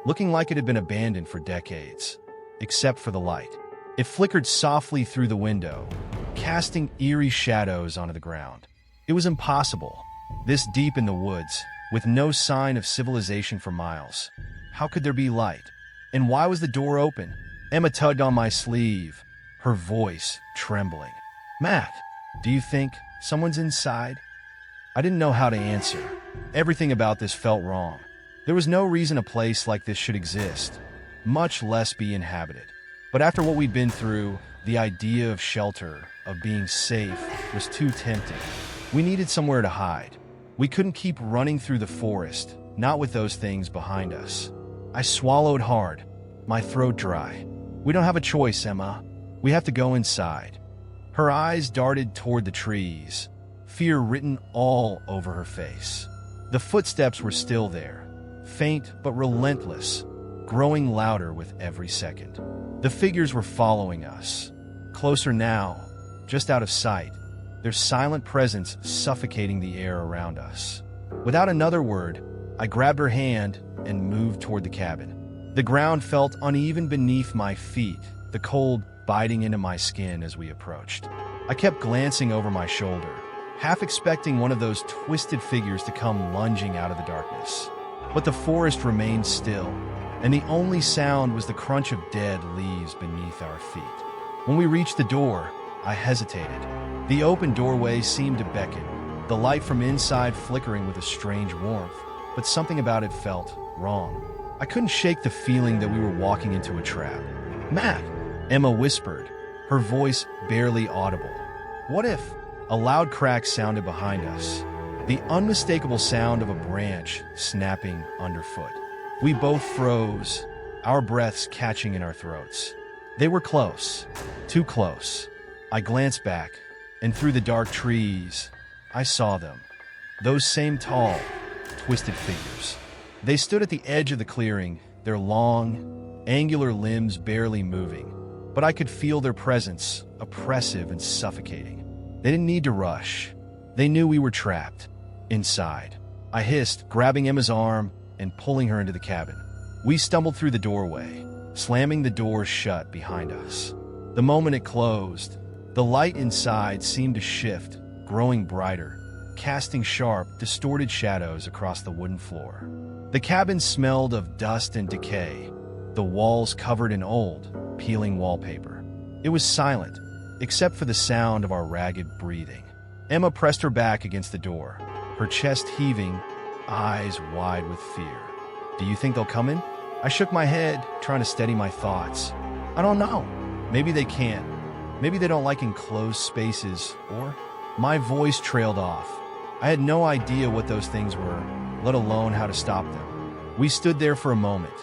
looking like it had been abandoned for decades, except for the light. It flickered softly through the window, casting eerie shadows onto the ground. It was impossible, this deep in the woods, with no sign of civilization for miles. How could there be light? And why was the door open? Emma tugged on my sleeve, her voice trembling. "Matt, do you think someone's inside?" I didn't know how to answer. Everything about this felt wrong. There was no reason a place like this should exist, much less be inhabited. But after what we'd been through, the idea of shelter, of being safe, was too tempting. We needed somewhere to hide. We couldn't keep running through the forest, not with those things behind us. I swallowed hard, my throat dry. "We don't have a choice, Emma. We have to go inside." Her eyes darted toward the trees, fear written all over her face. The footsteps were still there, faint but relentless, growing louder with every second. The figures were following us, closer now, just out of sight, their silent presence suffocating the air around us. Without another word, I grabbed her hand and moved toward the cabin. The ground felt uneven beneath my feet, the cold biting into my skin as we approached. I kept glancing over my shoulder, half expecting one of those twisted figures to come lunging out of the darkness. But the forest remained still, and the only sound was the crunch of dead leaves beneath our feet. When we reached the door, I hesitated. The open doorway seemed to beckon, the light from inside flickering with a strange warmth, but something about it felt wrong. I couldn't shake the feeling that we were walking into a trap. "Matt," Emma whispered, her voice barely audible. "What if?" A loud crack sounded behind us, the unmistakable sound of a branch snapping underfoot. We both froze, our breaths catching in our throats. They were close, too close. I glanced back, and through the dark trees, I saw them. Those same tall, twisted figures. They stood at the edge of the clearing, their long, angular limbs barely moving, but I could feel their presence, oppressive and suffocating. They didn't need to rush. They knew we were trapped, inside. I hissed, grabbing Emma's arm and pulling her into the cabin. We stumbled through the doorway, slamming the door shut behind us. The moment it closed, the light inside seemed to shift, growing brighter, casting sharp, distorted shadows across the wooden floor. The cabin smelled of dust and decay, the walls covered in old, peeling wallpaper. It was silent, except for the sound of our ragged breathing. Emma pressed her back against the door, her chest heaving, eyes wide with fear. "Do you think they'll come in?" I shook my head, trying to steady my thoughts. "I don't know. Maybe they can't. Maybe they don't like enclosed spaces, or..." My voice trailed off. I had no idea what those things were, let alone how to stop them. We stood there for a moment,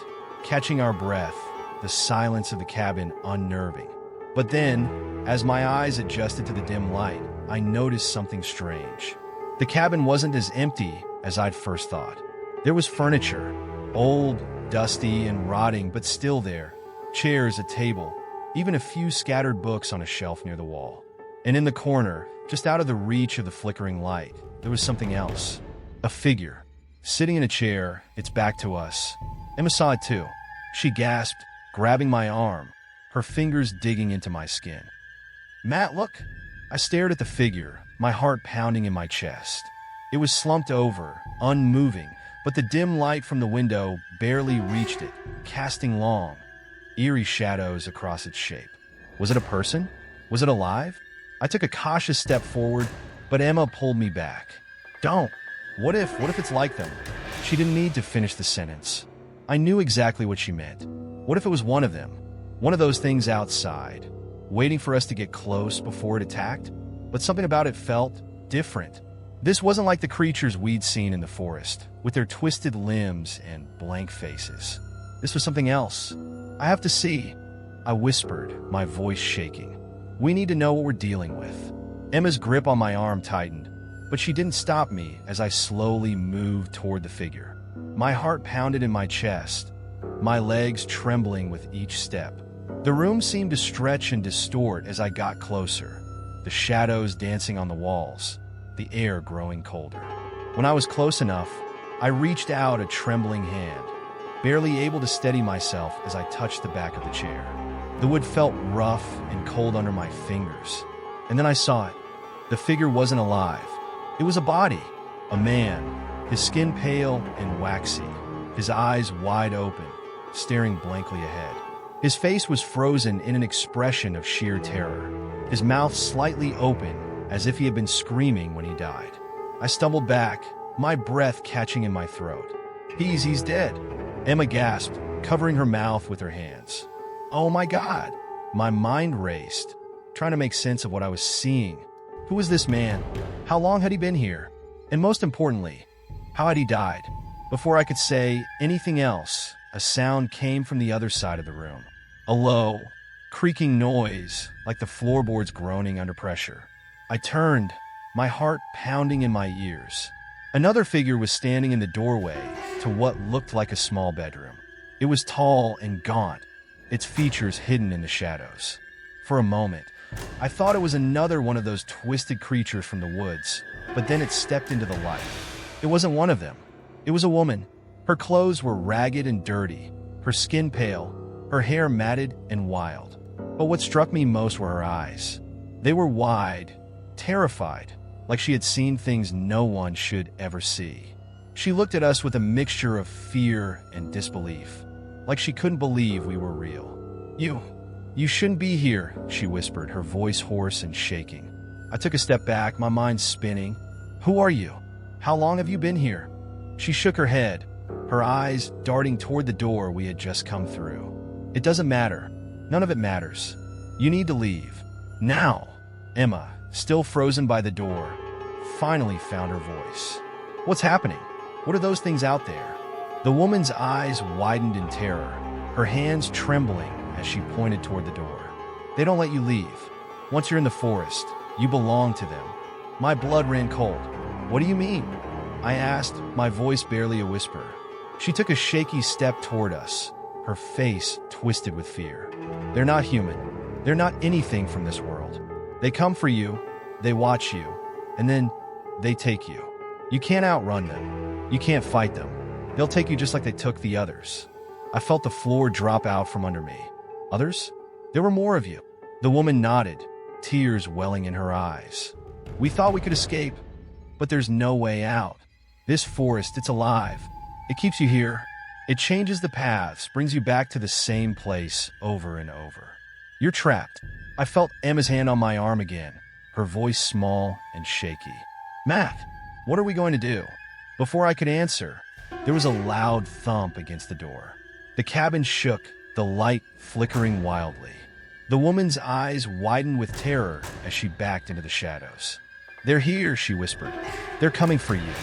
catching our breath, the silence of the cabin unnerving. But then, as my eyes adjusted to the dim light, I noticed something strange. The cabin wasn't as empty as I'd first thought. There was furniture, old, dusty, and rotting, but still there. Chairs, a table, even a few scattered books on a shelf near the wall. And in the corner, just out of the reach of the flickering light, there was something else. A figure, sitting in a chair, its back to us. Emma saw it too. She gasped, grabbing my arm, her fingers digging into my skin. "Matt, look!" I stared at the figure, my heart pounding in my chest. It was slumped over, unmoving, but the dim light from the window barely reached it, casting long, eerie shadows across its shape. Was it a person? Was it alive? I took a cautious step forward, but Emma pulled me back. "Don't! What if it's like them?" She didn't need to finish the sentence. I knew exactly what she meant. What if it was one of them? One of those things outside? waiting for us to get close before it attacked. But something about it felt different. This wasn't like the creatures we'd seen in the forest, with their twisted limbs and blank faces. This was something else. I have to see, I whispered, my voice shaking. We need to know what we're dealing with. Emma's grip on my arm tightened, but she didn't stop me as I slowly moved toward the figure. My heart pounded in my chest, my legs trembling with each step. The room seemed to stretch and distort as I got closer, the shadows dancing on the walls, the air growing colder. When I was close enough, I reached out a trembling hand, barely able to steady myself as I touched the back of the chair. The wood felt rough and cold under my fingers. And then I saw it. The figure wasn't alive. It was a body, a man, his skin pale and waxy, his eyes wide open, staring blankly ahead. His face was frozen in an expression of sheer terror, his mouth slightly open as if he had been screaming when he died. I stumbled back, my breath catching in my throat. He's dead, Emma gasped, covering her mouth with her hands. Oh my God! My mind raced, trying to make sense of what I was seeing. Who was this man? How long had he been here? And most importantly, how had he died? Before I could say anything else, a sound came from the other side of the room. A low, creaking noise, like the floorboards groaning under pressure. I turned, my heart pounding in my ears. Another figure was standing in the doorway to what looked like a small bedroom. It was tall and gaunt, its features hidden in the shadows. For a moment, I thought it was another one of those twisted creatures from the woods, but then it stepped into the light. It wasn't one of them. It was a woman. Her clothes were ragged and dirty, her skin pale, her hair matted and wild. But what struck me most were her eyes. They were wide, terrified, like she had seen things no one should ever see. She looked at us with a mixture of fear and disbelief, like she couldn't believe we were real. You shouldn't be here, she whispered, her voice hoarse and shaking. I took a step back, my mind spinning. Who are you? How long have you been here? She shook her head, her eyes darting toward the door we had just come through. It doesn't matter. None of it matters. You need to leave. Now. Emma, still frozen by the door, finally found her voice. What's happening? What are those things out there? The woman's eyes widened in terror, her hands trembling as she pointed toward the door. They don't let you leave. Once you're in the forest, you belong to them. My blood ran cold. What do you mean? I asked, my voice barely a whisper. She took a shaky step toward us, her face twisted with fear. They're not human. They're not anything from this world. They come for you, they watch you, and then they take you. You can't outrun them. You can't fight them. They'll take you just like they took the others. I felt the floor drop out from under me. Others? There were more of you. The woman nodded, tears welling in her eyes. We thought we could escape, but there's no way out. This forest, it's alive. It keeps you here. It changes the paths, brings you back to the same place over and over. You're trapped. I felt Emma's hand on my arm again, her voice small and shaky. Matt, what are we going to do? Before I could answer, there was a loud thump against the door. The cabin shook, the light flickering wildly. The woman's eyes widened with terror as she backed into the shadows. They're here, she whispered. They're coming for you.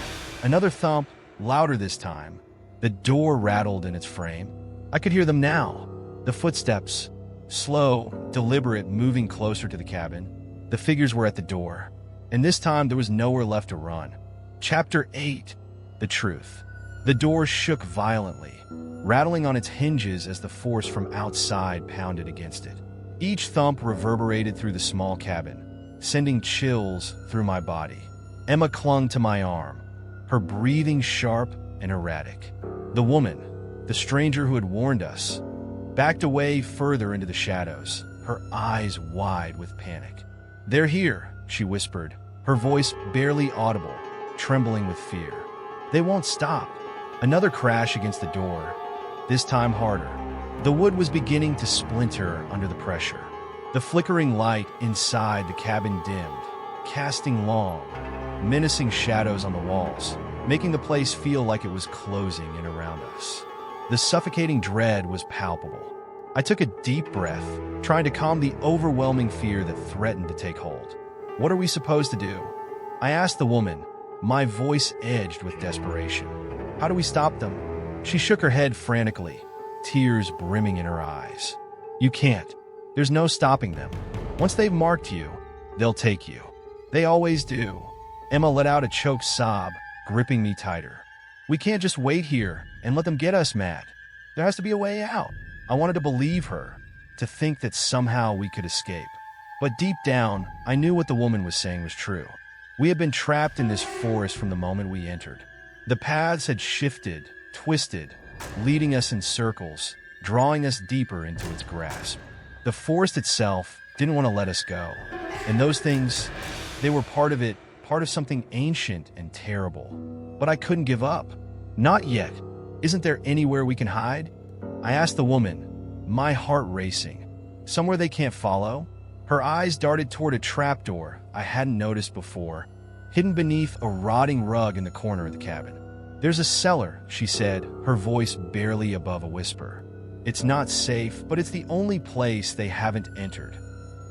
Another thump, louder this time. The door rattled in its frame. I could hear them now. The footsteps, slow, deliberate, moving closer to the cabin. The figures were at the door, and this time there was nowhere left to run. Chapter 8. The Truth. The door shook violently, rattling on its hinges as the force from outside pounded against it. Each thump reverberated through the small cabin, sending chills through my body. Emma clung to my arm, her breathing sharp and erratic. The woman, the stranger who had warned us, backed away further into the shadows, her eyes wide with panic. They're here, she whispered, her voice barely audible, trembling with fear. They won't stop. Another crash against the door, this time harder. The wood was beginning to splinter under the pressure. The flickering light inside the cabin dimmed, casting long, menacing shadows on the walls, making the place feel like it was closing in around us. The suffocating dread was palpable. I took a deep breath, trying to calm the overwhelming fear that threatened to take hold. What are we supposed to do? I asked the woman, my voice edged with desperation. How do we stop them? She shook her head frantically, tears brimming in her eyes. You can't. There's no stopping them. Once they've marked you, they'll take you. They always do. Emma let out a choked sob, gripping me tighter. We can't just wait here and let them get us, Matt. There has to be a way out. I wanted to believe her, to think that somehow we could escape. But deep down, I knew what the woman was saying was true. We had been trapped in this forest from the moment we entered. The paths had shifted, twisted, leading us in circles, drawing us deeper into its grasp. The forest itself didn't want to let us go. And those things, they were part of it, part of something ancient and terrible. But I couldn't give up. Not yet. Isn't there anywhere we can hide? I asked the woman, my heart racing. Somewhere they can't follow? Her eyes darted toward a trapdoor I hadn't noticed before, hidden beneath a rotting rug in the corner of the cabin. There's a cellar, she said, her voice barely above a whisper. It's not safe, but it's the only place they haven't entered.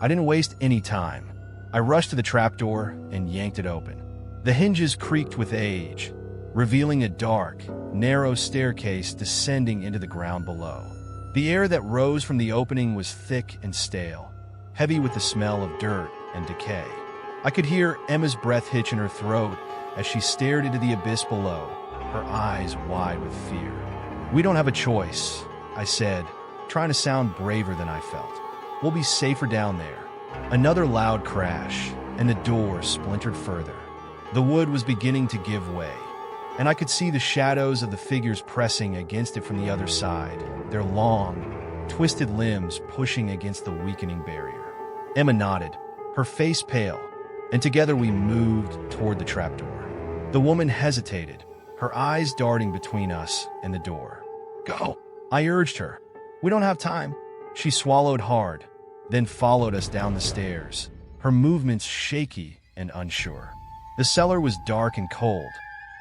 I didn't waste any time. I rushed to the trapdoor and yanked it open. The hinges creaked with age, revealing a dark, narrow staircase descending into the ground below. The air that rose from the opening was thick and stale, heavy with the smell of dirt and decay. I could hear Emma's breath hitch in her throat as she stared into the abyss below, her eyes wide with fear. We don't have a choice, I said, trying to sound braver than I felt. We'll be safer down there. Another loud crash, and the door splintered further. The wood was beginning to give way, and I could see the shadows of the figures pressing against it from the other side, their long, twisted limbs pushing against the weakening barrier. Emma nodded, her face pale, and together we moved toward the trapdoor. The woman hesitated, her eyes darting between us and the door. Go, I urged her. We don't have time. She swallowed hard, then followed us down the stairs, her movements shaky and unsure. The cellar was dark and cold,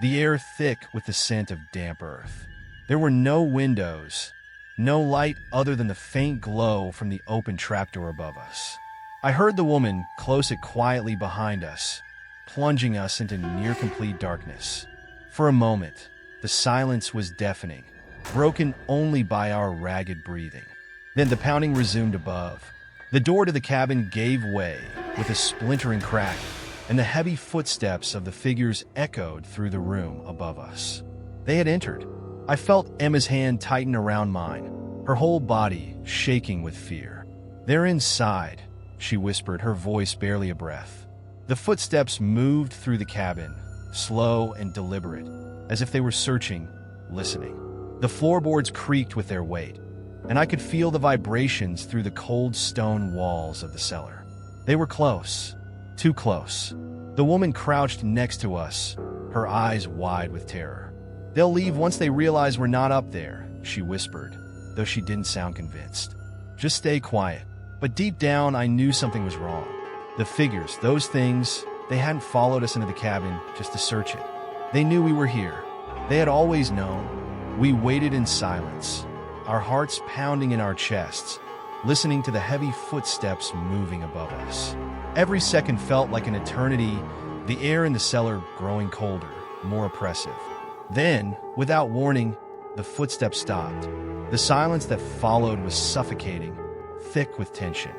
the air thick with the scent of damp earth. There were no windows, no light other than the faint glow from the open trapdoor above us. I heard the woman close it quietly behind us, plunging us into near-complete darkness. For a moment, the silence was deafening, broken only by our ragged breathing. Then the pounding resumed above. The door to the cabin gave way with a splintering crack, and the heavy footsteps of the figures echoed through the room above us. They had entered. I felt Emma's hand tighten around mine, her whole body shaking with fear. They're inside, she whispered, her voice barely a breath. The footsteps moved through the cabin, slow and deliberate, as if they were searching, listening. The floorboards creaked with their weight, and I could feel the vibrations through the cold stone walls of the cellar. They were close, too close. The woman crouched next to us, her eyes wide with terror. They'll leave once they realize we're not up there, she whispered, though she didn't sound convinced. Just stay quiet. But deep down, I knew something was wrong. The figures, those things, they hadn't followed us into the cabin just to search it. They knew we were here. They had always known. We waited in silence, our hearts pounding in our chests, listening to the heavy footsteps moving above us. Every second felt like an eternity, the air in the cellar growing colder, more oppressive. Then, without warning, the footsteps stopped. The silence that followed was suffocating, thick with tension.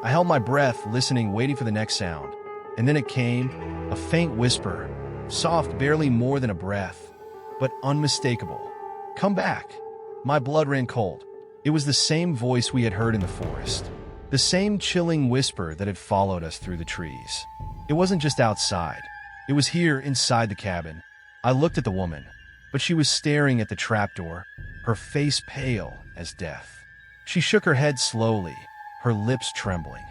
I held my breath, listening, waiting for the next sound. And then it came, a faint whisper, soft, barely more than a breath, but unmistakable. Come back. My blood ran cold. It was the same voice we had heard in the forest, the same chilling whisper that had followed us through the trees. It wasn't just outside. It was here, inside the cabin. I looked at the woman, but she was staring at the trapdoor, her face pale as death. She shook her head slowly, her lips trembling.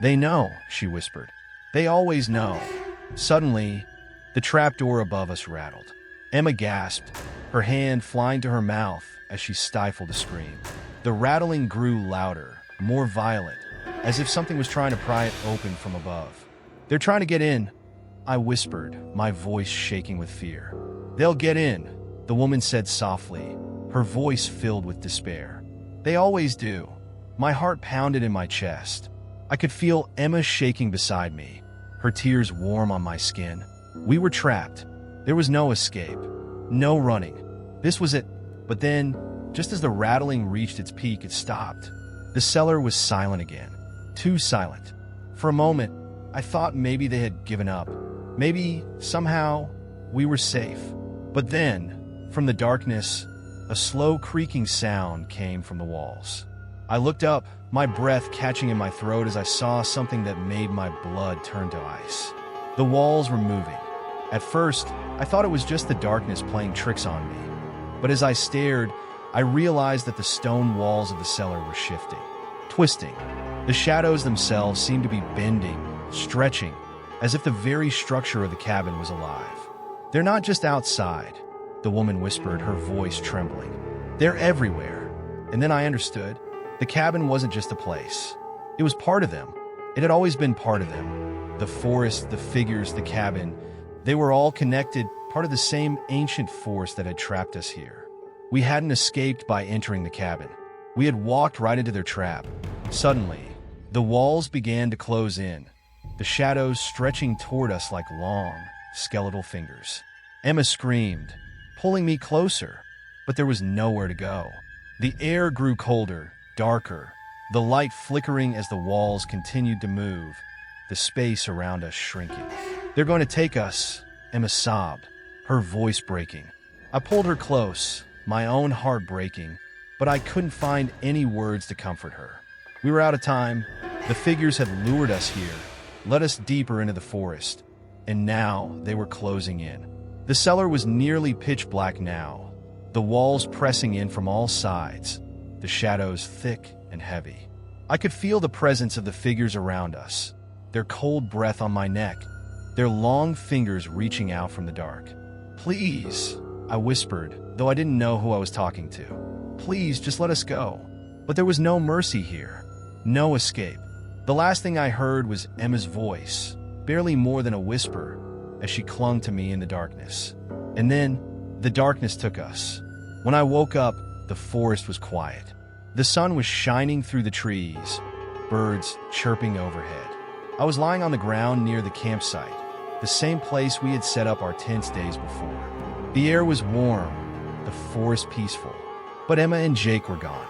They know, she whispered. They always know. Suddenly, the trapdoor above us rattled. Emma gasped, her hand flying to her mouth as she stifled a scream. The rattling grew louder, more violent, as if something was trying to pry it open from above. They're trying to get in, I whispered, my voice shaking with fear. They'll get in, the woman said softly, her voice filled with despair. They always do. My heart pounded in my chest. I could feel Emma shaking beside me, her tears warm on my skin. We were trapped. There was no escape, no running. This was it. But then, just as the rattling reached its peak, it stopped. The cellar was silent again. Too silent. For a moment, I thought maybe they had given up. Maybe, somehow, we were safe. But then, from the darkness, a slow creaking sound came from the walls. I looked up, my breath catching in my throat as I saw something that made my blood turn to ice. The walls were moving. At first, I thought it was just the darkness playing tricks on me. But as I stared, I realized that the stone walls of the cellar were shifting, twisting. The shadows themselves seemed to be bending, stretching, as if the very structure of the cabin was alive. "They're not just outside," the woman whispered, her voice trembling. "They're everywhere." And then I understood. The cabin wasn't just a place. It was part of them. It had always been part of them. The forest, the figures, the cabin, they were all connected, part of the same ancient force that had trapped us here. We hadn't escaped by entering the cabin. We had walked right into their trap. Suddenly, the walls began to close in, the shadows stretching toward us like long, skeletal fingers. Emma screamed, pulling me closer, but there was nowhere to go. The air grew colder, darker, the light flickering as the walls continued to move, the space around us shrinking. "They're going to take us," Emma sobbed, her voice breaking. I pulled her close, my own heart breaking, but I couldn't find any words to comfort her. We were out of time. The figures had lured us here, led us deeper into the forest, and now they were closing in. The cellar was nearly pitch black now, the walls pressing in from all sides, the shadows thick and heavy. I could feel the presence of the figures around us, their cold breath on my neck, their long fingers reaching out from the dark. "Please," I whispered, though I didn't know who I was talking to. "Please, just let us go." But there was no mercy here, no escape. The last thing I heard was Emma's voice, barely more than a whisper, as she clung to me in the darkness. And then, the darkness took us. When I woke up, the forest was quiet. The sun was shining through the trees, birds chirping overhead. I was lying on the ground near the campsite, the same place we had set up our tents days before. The air was warm, the forest peaceful, but Emma and Jake were gone.